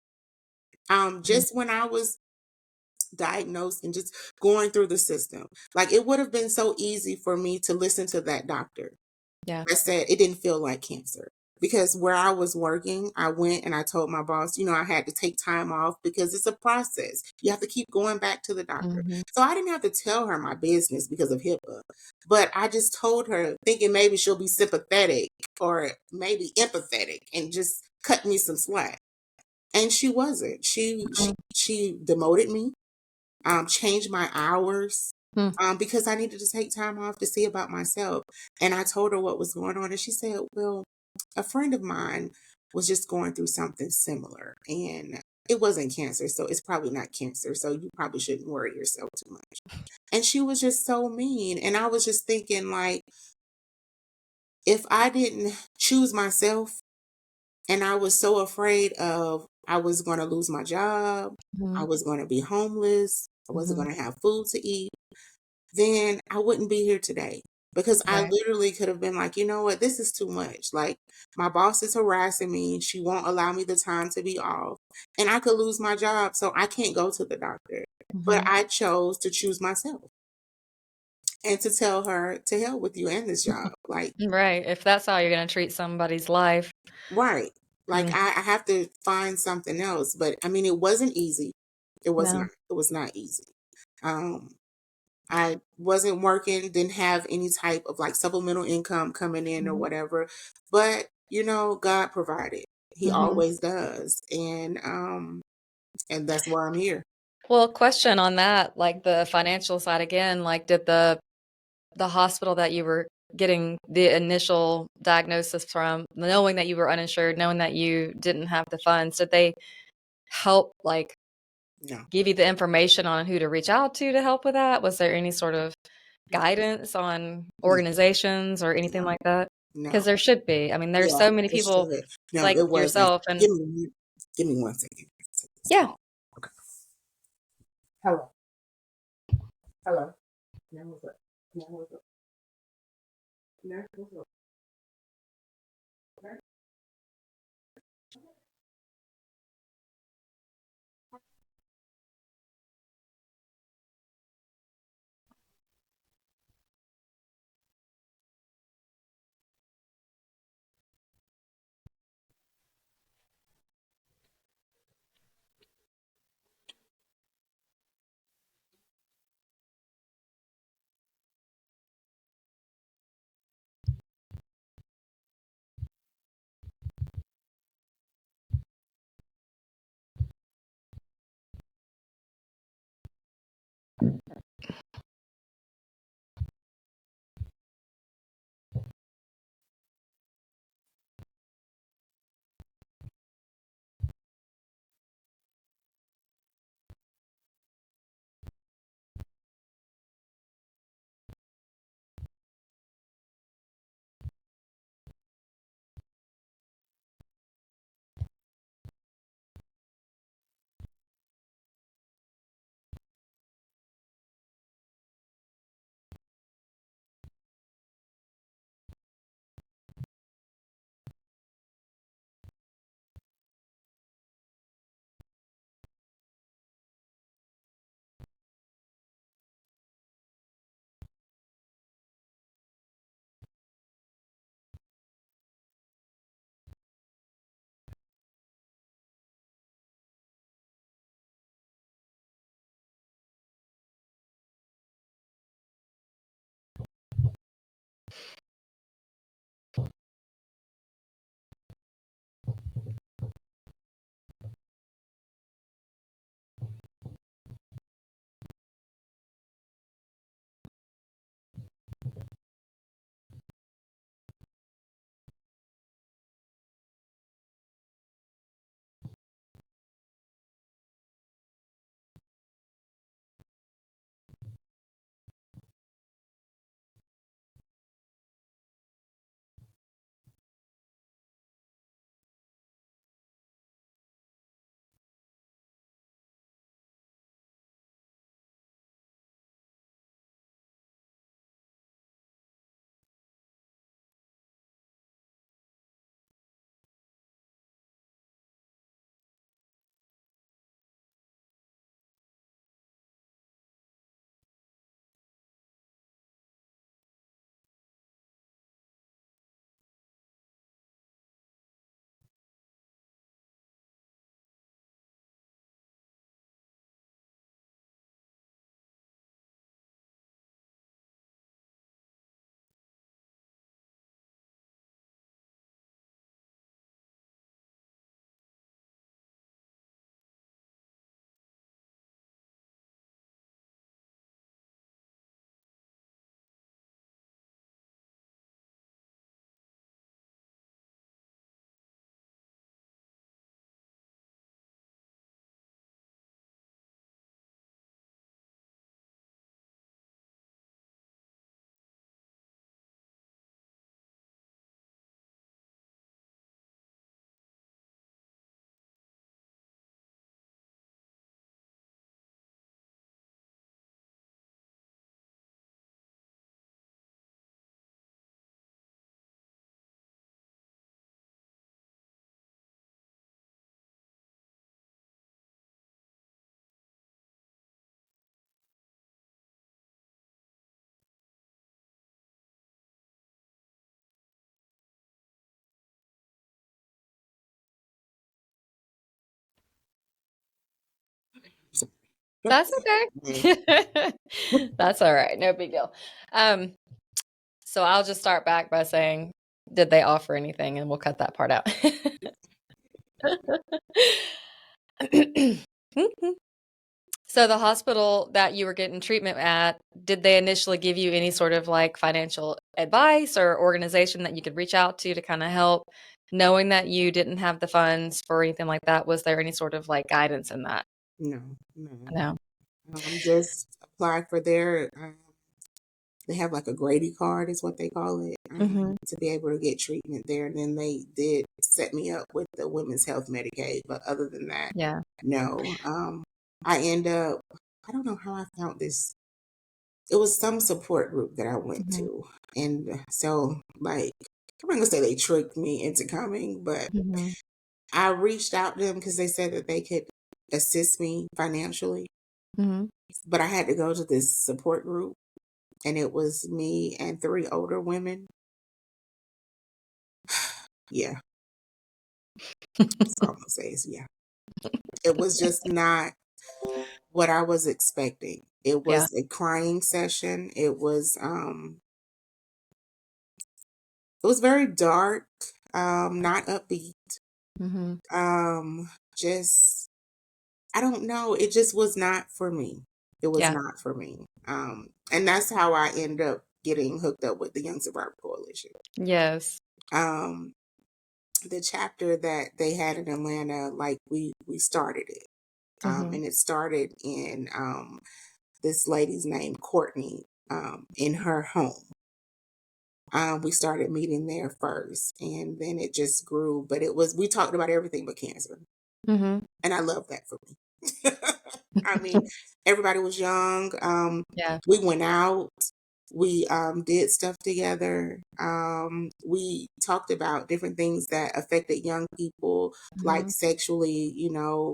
Mhm. Just when I was diagnosed and just going through the system, like it would have been so easy for me to listen to that doctor. Yeah. I said it didn't feel like cancer because where I was working, I went and I told my boss, I had to take time off because it's a process. You have to keep going back to the doctor. Mhm. So I didn't have to tell her my business because of HIPAA, but I just told her thinking maybe she'll be sympathetic or maybe empathetic and just cut me some slack. And she wasn't. She Mhm. she she demoted me, changed my hours, Hmm. because I needed to take time off to see about myself. And I told her what was going on, and she said, "Well, a friend of mine was just going through something similar, and it wasn't cancer, so it's probably not cancer. So you probably shouldn't worry yourself too much." And she was just so mean, and I was just thinking, like, if I didn't choose myself, and I was so afraid of I was going to lose my job, I Mhm. was going to be homeless, I wasn't Mhm. going to have food to eat, then I wouldn't be here today. Because I Right. literally could have been like, you know what, this is too much. Like, my boss is harassing me. She won't allow me the time to be off. And I could lose my job, so I can't go to the doctor. But Mhm. I chose to choose myself and to tell her to hell with you and this job. Like, Right. If that's how you're gonna treat somebody's life. right. Like, Mm. I have to find something else. But I mean, it wasn't easy. It was No. not. It was not easy. Um, I wasn't working, didn't have any type of like supplemental income coming in or Mhm. whatever. But, God provided. He Mhm. always does. And that's why I'm here. Well, question on that, like the financial side again, like did the hospital that you were getting the initial diagnosis from, knowing that you were uninsured, knowing that you didn't have the funds, did they help like No, give you the information on who to reach out to help with that? Was there any sort of guidance on no, organizations or anything no, like that? no. Because there should be. I mean, there's Yeah, so many it people should. No, like it wasn't. yourself and Give me 1 second. Take this yeah. call. Okay. Hello. Hello. Now what's up? Now what's up? Now what's up? Okay. That's Yeah. okay. That's all right, no big deal. Um, so I'll just start back by saying, did they offer anything? And we'll cut that part out. So the hospital that you were getting treatment at, did they initially give you any sort of like financial advice or organization that you could reach out to kind of help, knowing that you didn't have the funds for anything like that? Was there any sort of like guidance in that? No, no. No. Just apply for their. They have like a Grady card, is what they call it, Mhm. to be able to get treatment there. And then they did set me up with the Women's Health Medicaid, but other than that, Yeah. no. I end up. I don't know how I found this. It was some support group that I went Mhm. to, and so like I'm not gonna say they tricked me into coming, but Mhm. I reached out to them because they said that they could assist me financially, Mhm. but I had to go to this support group, and it was me and three older women. Yeah, that's all I'm gonna say is yeah. It was just not what I was expecting. It Yeah. was a crying session. It was very dark, not upbeat. Mhm. Just I don't know. It just was not for me. It was Yeah. not for me. And that's how I end up getting hooked up with the Young Survivor Coalition. Yes. Um, the chapter that they had in Atlanta, like we started it. Mhm. And it started in this lady's name, Courtney, in her home. We started meeting there first, and then it just grew. But we talked about everything but cancer. Mhm. And I love that for me. I mean, everybody was young. Yeah. We went out. We did stuff together. We talked about different things that affected young people, like Mhm. sexually,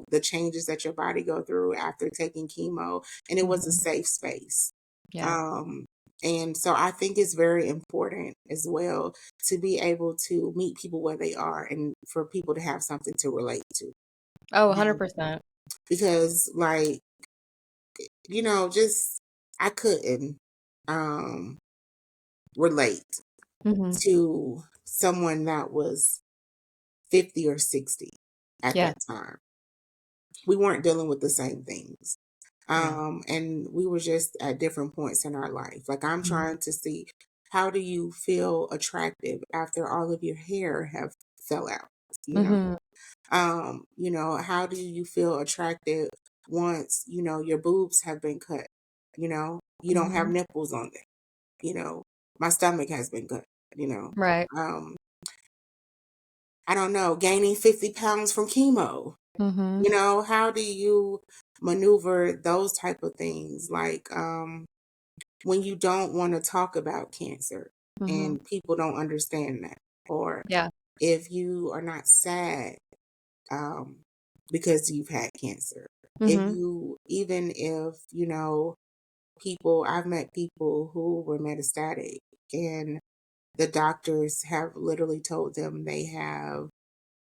the changes that your body go through after taking chemo. And it was a Mhm. safe space. Yeah. Um, and so I think it's very important as well to be able to meet people where they are and for people to have something to relate to. Oh, Um, 100%. because like, just I couldn't um relate Mhm. to someone that was 50 or 60 at Yeah. that time. We weren't dealing with the same things. Yeah. And we were just at different points in our life. Like I'm Mhm. trying to see, how do you feel attractive after all of your hair have fell out? You know, Mhm. how do you feel attractive once, your boobs have been cut? You don't have Mhm. nipples on there. You know, my stomach has been cut, you know. Right. Um, I don't know, gaining 50 pounds from chemo. Mhm. How do you maneuver those type of things? Like, when you don't want to talk about cancer Mhm. and people don't understand that, or Yeah. if you are not sad um, because you've had cancer. Mhm. Even if, I've met people who were metastatic and the doctors have literally told them they have,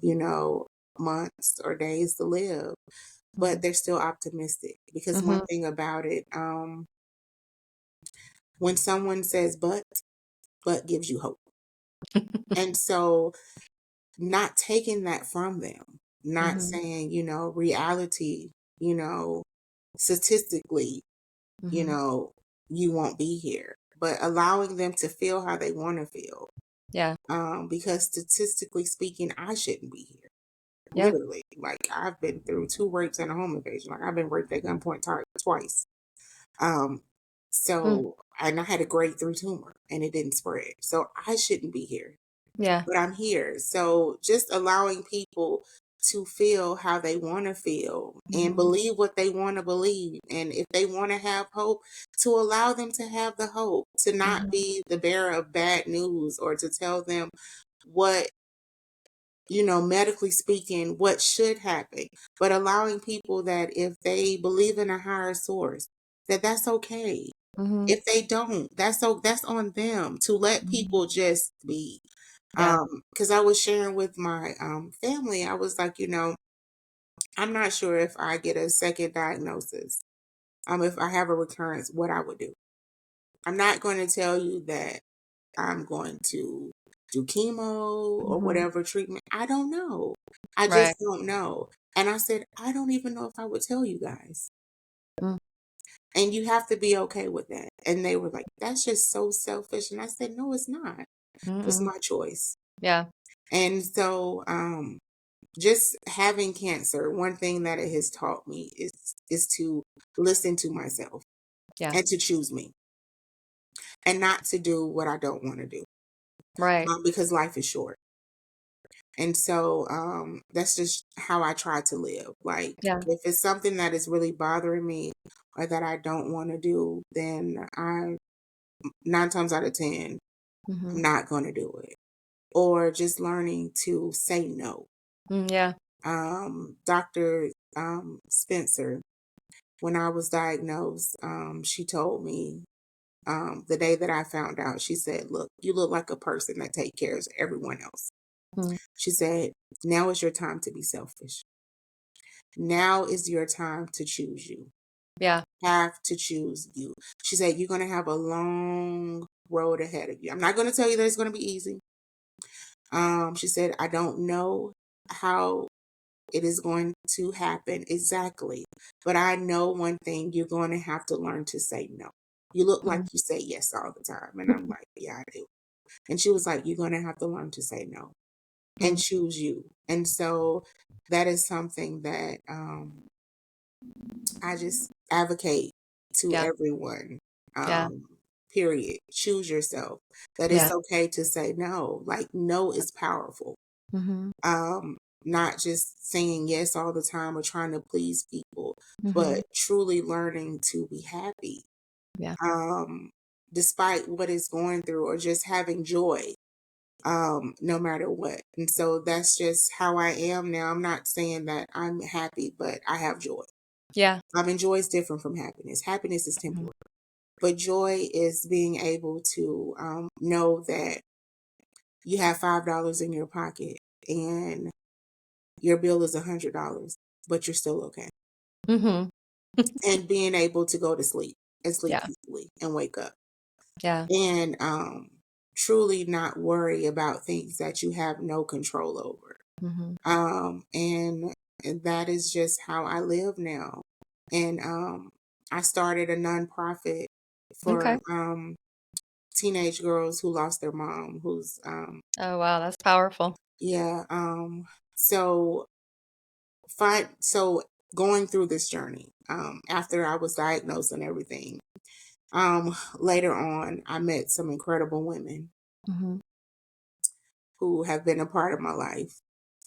you know, months or days to live, but Mhm. they're still optimistic because one Mhm. thing about it, when someone says but gives you hope. And so not taking that from them, not Mhm. saying, reality, you know, statistically, you Mhm. know, you won't be here, but allowing them to feel how they want to feel. Yeah. Because statistically speaking, I shouldn't be here. Yeah. Literally, like I've been through two rapes and a home invasion. Like I've been raped at gunpoint twice. Um, Mm. and I had a grade 3 tumor and it didn't spread. So I shouldn't be here, Yeah. but I'm here. So just allowing people to feel how they want to feel and Mhm. believe what they want to believe. And if they want to have hope, to allow them to have the hope, to not Mhm. be the bearer of bad news or to tell them what, medically speaking, what should happen, but allowing people that if they believe in a higher source, that's okay. Mhm. If they don't, that's on them to let Mhm. people just be. Yeah. Because I was sharing with my family, I was like, I'm not sure if I get a second diagnosis. if I have a recurrence, what I would do. I'm not going to tell you that I'm going to do chemo or Mhm. whatever treatment. I don't know. I Right. just don't know. And I said, I don't even know if I would tell you guys. Mm. And you have to be okay with that. And they were like, that's just so selfish. And I said, no, it's not. It's Mm-mm. my choice. Yeah. And so, just having cancer, one thing that it has taught me is to listen to myself Yeah. and to choose me and not to do what I don't want to do, Right. because life is short. And so, that's just how I try to live. Like, Yeah. if it's something that is really bothering me or that I don't want to do, then I, 9 times out of 10, Mhm. I'm not going to do it. Or just learning to say no. Mm, yeah. Dr. Spencer, when I was diagnosed, she told me, the day that I found out, she said, look, you look like a person that take care of everyone else. Mm. She said, now is your time to be selfish. Now is your time to choose you. Yeah. Have to choose you. She said, you're going to have a long road ahead of you. I'm not going to tell you that it's going to be easy. She said, I don't know how it is going to happen exactly, but I know one thing, you're going to have to learn to say no. You look like Mm. you say yes all the time. And I'm like, yeah, I do. And she was like, you're going to have to learn to say no and Mm. choose you. And so that is something that, I just advocate to Yeah. everyone. Yeah. Um, period. Choose yourself. That Yeah. it's okay to say no. Like, no is powerful. Mhm. Um, Not just saying yes all the time or trying to please people, Mhm. but truly learning to be happy, Yeah. um, despite what is going through, or just having joy, no matter what. And so that's just how I am now. I'm not saying that I'm happy, but I have joy. Yeah. I mean, joy is different from happiness. Happiness is Mhm. temporary, but joy is being able to, know that you have $5 in your pocket and your bill is $100, but you're still okay. Mhm. And being able to go to sleep and sleep Yeah. peacefully and wake up Yeah. and, truly not worry about things that you have no control over. Mhm. And that is just how I live now. And, I started a nonprofit Okay. for, teenage girls who lost their mom, who's, Oh, wow, that's powerful. yeah, so so going through this journey, after I was diagnosed and everything, later on, I met some incredible women Mhm. who have been a part of my life.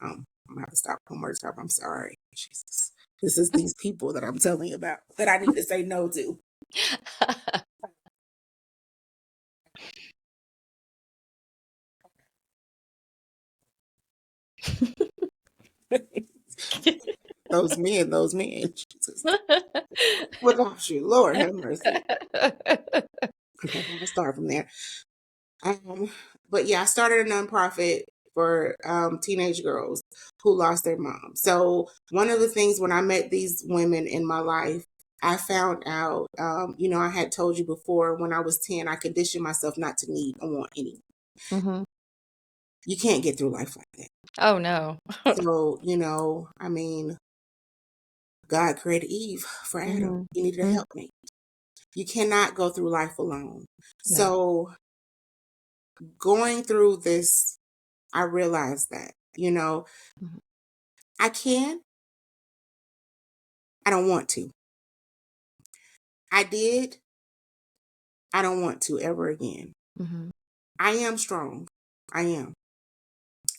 I'm gonna have to stop one more time. I'm sorry. Jesus. This is these people that I'm telling you about that I need to say no to. Those men. Jesus. Without you, Lord have mercy. Okay, I'm gonna start from there. Um, but yeah, I started a nonprofit for, teenage girls who lost their mom. So one of the things when I met these women in my life, I found out, I had told you before, when I was 10, I conditioned myself not to need or want anyone. Mhm. You can't get through life like that. Oh, no. So, I mean, God created Eve for Adam. Mhm. He needed a Mm. helpmate. You cannot go through life alone. No. So going through this, I realized that, Mhm. I can, I don't want to. I did, I don't want to ever again. Mhm. I am strong. I am.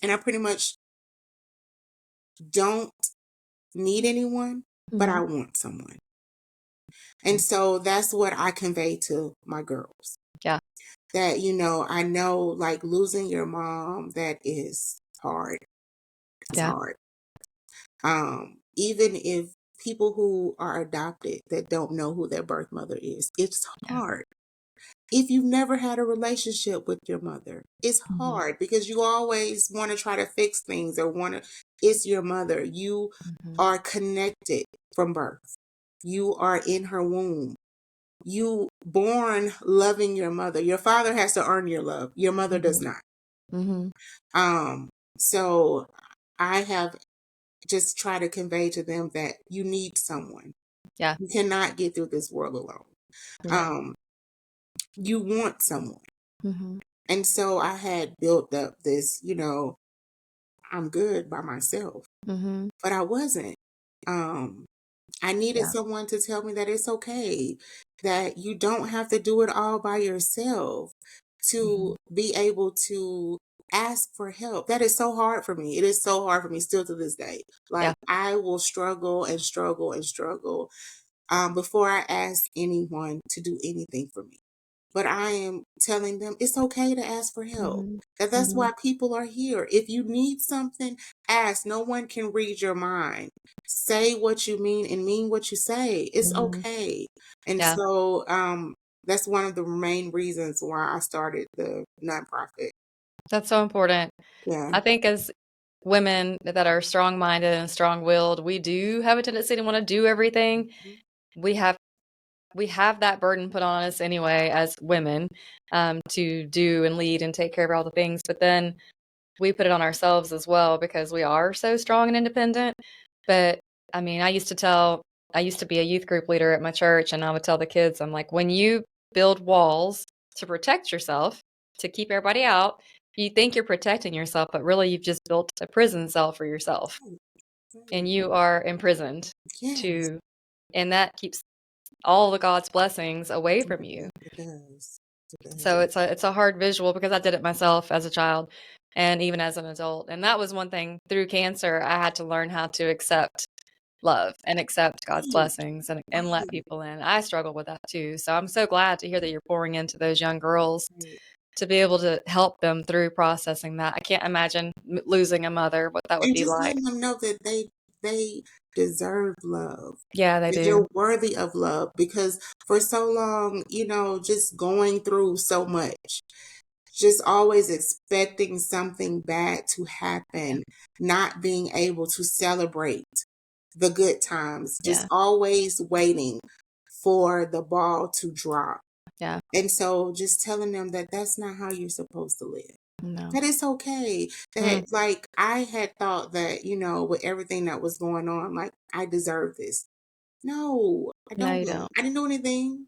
And I pretty much don't need anyone, but I Mhm. want someone. And so that's what I convey to my girls. Yeah. That, I know, like, losing your mom, that is hard. It's Yeah. hard. Even if people who are adopted that don't know who their birth mother is, it's Yeah. hard. If you've never had a relationship with your mother, it's Mhm. hard because you always want to try to fix things or it's your mother. You Mhm. are connected from birth. You are in her womb. You born loving your mother. Your father has to earn your love. Your mother does Mhm. not. Mhm. So I have just tried to convey to them that you need someone. Yeah. You cannot get through this world alone. Yeah. Um, you want someone. Mhm. And so I had built up this, I'm good by myself, Mhm. but I wasn't. Um, I needed Yeah. someone to tell me that it's okay, that you don't have to do it all by yourself, to Mhm. be able to ask for help. That is so hard for me. It is so hard for me still to this day. Yeah. Like I will struggle and struggle and struggle before I ask anyone to do anything for me. But I am telling them it's okay to ask for help. Mhm. That's Mhm. why people are here. If you need something, ask. No one can read your mind. Say what you mean and mean what you say. It's Mhm. okay. And Yeah. so that's one of the main reasons why I started the nonprofit. That's so important. Yeah. I think as women that are strong-minded and strong-willed, we do have a tendency to wanna do everything. Mhm. We have we have that burden put on us anyway as women, to do and lead and take care of all the things, but then we put it on ourselves as well because we are so strong and independent. But I mean, I used to be a youth group leader at my church, and I would tell the kids, I'm like, when you build walls to protect yourself, to keep everybody out, you think you're protecting yourself, but really you've just built a prison cell for yourself Right, and right. you are imprisoned Yes, to, and that keeps all the God's blessings away from you. it does. It does. So it's a hard visual because I did it myself as a child and even as an adult. And that was one thing through cancer, I had to learn how to accept love and accept God's Right, blessings and let right, people in. I struggle with that too. So I'm so glad to hear that you're pouring into those young girls right. to be able to help them through processing that. I can't imagine losing a mother, what that would And be just like. letting them know that they deserve love, Yeah, they that do. you're worthy of love, because for so long, just going through so much, just always expecting something bad to Yeah. happen, not being able to celebrate the good times, just Yeah. always waiting for the ball to drop. Yeah. And so just telling them that that's not how you're supposed to live. No. That it's okay. Mm. That like I had thought that, with everything that was going on, like I deserve this. No, I No, don't. you don't. I didn't do anything.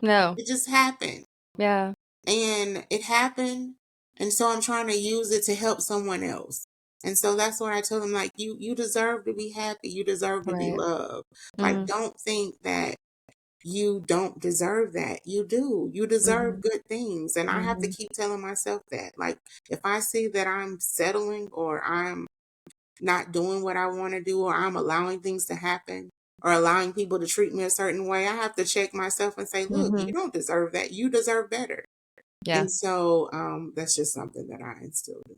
No. It just happened. Yeah. And it happened. And so I'm trying to use it to help someone else. And so that's what I tell them, like, you deserve to be happy. You deserve to be Right. loved. Like, Mhm. don't think that you don't deserve that. You do. You deserve Mhm. good things. And I have to Mhm. keep telling myself that. Like, if I see that I'm settling or I'm not doing what I want to do or I'm allowing things to happen or allowing people to treat me a certain way, I have to check myself and say, look, you Mhm. don't deserve that. You deserve better. Yeah. And so that's just something that I instilled in.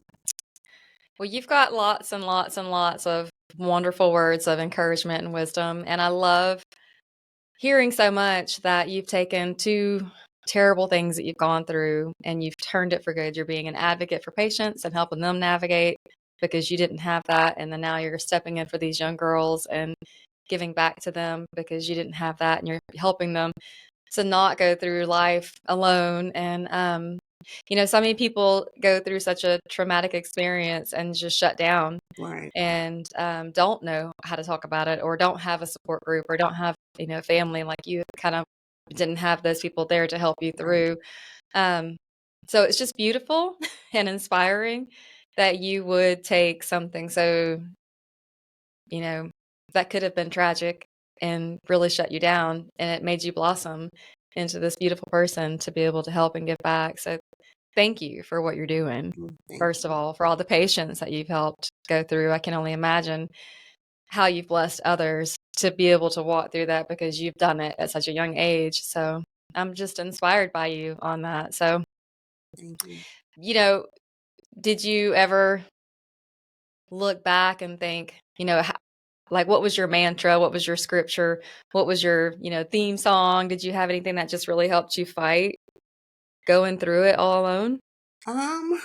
Well, you've got lots and lots and lots of wonderful words of encouragement and wisdom, and I love hearing so much that you've taken 2 terrible things that you've gone through and you've turned it for good. You're being an advocate for patients and helping them navigate because you didn't have that, and then now you're stepping in for these young girls and giving back to them because you didn't have that, and you're helping them to not go through life alone. And, so many people go through such a traumatic experience and just shut down Right. and don't know how to talk about it or don't have a support group or don't have, family like you kind of didn't have those people there to help you Right. through. Um, so it's just beautiful and inspiring that you would take something so, you know, that could have been tragic and really shut you down and it made you blossom into this beautiful person to be able to help and give back. So thank you for what you're doing. Thank First of you. all, for all the patients that you've helped go through. I can only imagine how you've blessed others to be able to walk through that because you've done it at such a young age. So I'm just inspired by you on that. So, Thank you. you know, did you ever look back and think, like what was your mantra? What was your scripture? What was your, theme song? Did you have anything that just really helped you fight going through it all alone? Um,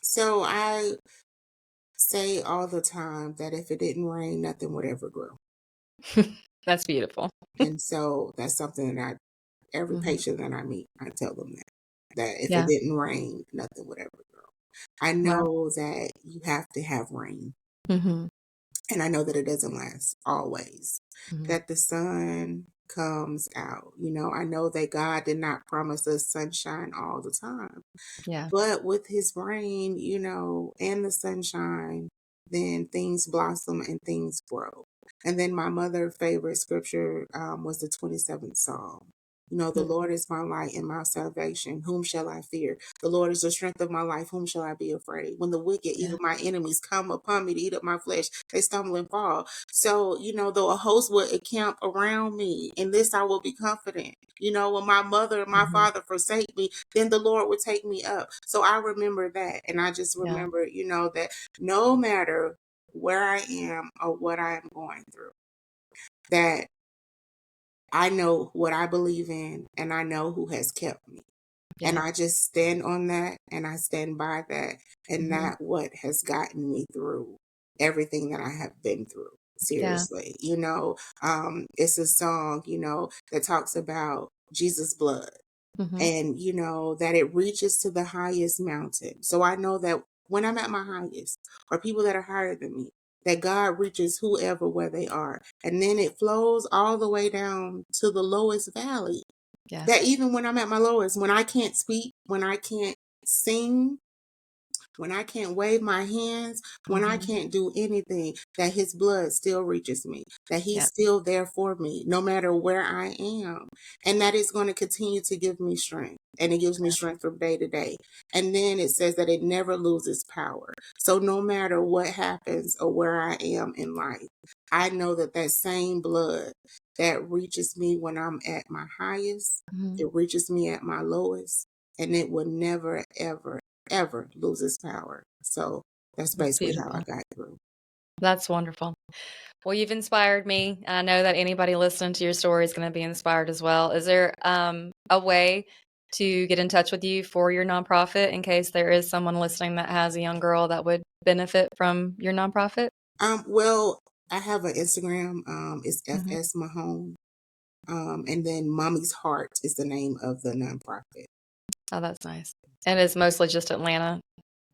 so I say all the time that if it didn't rain, nothing would ever grow. That's beautiful. And so that's something that every Mhm. patient that I meet, I tell them that if it Yeah. didn't rain, nothing would ever grow. I Wow. know that you have to have rain, Mhm. and I know that it doesn't last always, Mhm. that the sun comes out. I know that God did not promise us sunshine all the time. Yeah. But with his rain, and the sunshine, then things blossom and things grow. And then my mother' favorite scripture was the 27th Psalm. The Mm. Lord is my light and my salvation. Whom shall I fear? The Lord is the strength of my life. Whom shall I be afraid? When the wicked, Yeah. even my enemies, come upon me to eat up my flesh, they stumble and fall. So, though a host would encamp around me, in this I will be confident. When my mother and my Mhm. father forsake me, then the Lord would take me up. So I remember that. And I just Yeah. remember, that no matter where I am or what I am going through, that I know what I believe in and I know who has kept me. And Yeah. I just stand on that and I stand by that. And Mhm. that what has gotten me through everything that I have been through. Yeah. Seriously. It's a song, that talks about Jesus' blood Mhm. and that it reaches to the highest mountain. So I know that when I'm at my highest, or people that are higher than me, that God reaches whoever where they are, and then it flows all the way down to the lowest valley. Yeah. That even when I'm at my lowest, when I can't speak, when I can't sing, when I can't wave my hands, when I Mhm. can't do anything, that his blood still reaches me, that he's Yeah. still there for me, no matter where I am. And that is going to continue to give me strength. And it gives me strength from day to day. And then it says that it never loses power. So no matter what happens or where I am in life, I know that that same blood that reaches me when I'm at my highest, Mhm. it reaches me at my lowest, and it will never, ever loses power. So that's That's basically how I beautiful. got through. That's wonderful. Well, you've inspired me. I know that anybody listening to your story is going to be inspired as well. Is there a way to get in touch with you for your nonprofit in case there is someone listening that has a young girl that would benefit from your nonprofit? Well, I have an Instagram. It's Mhm. FS Mahone. And then Mommy's Heart is the name of the nonprofit. Oh, that's nice. And it's mostly just Atlanta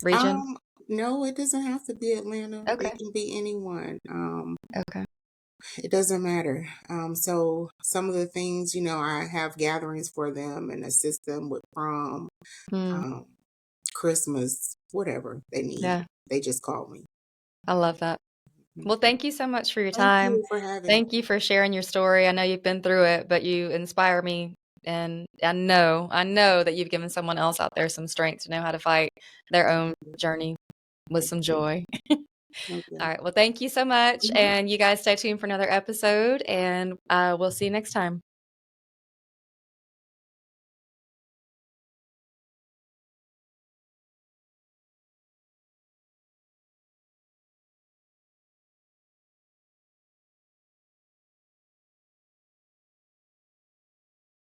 region? Um, no, it doesn't have to be Atlanta. It Okay. can be anyone. Okay. It doesn't matter. So some of the things, I have gatherings for them and assist them with prom, Mm, um, Christmas, whatever they need. yeah, They just call me. I love that. Well, Okay. thank you so much for your Thank time. you for having me. Thank you for sharing your story. I know you've been through it, but you inspire me, and I know that you've given someone else out there some strength to know how to fight their own journey with Thank some you. joy. Okay. All right. Well, thank you so much, Mhm. and you guys stay tuned for another episode, and we'll see you next time.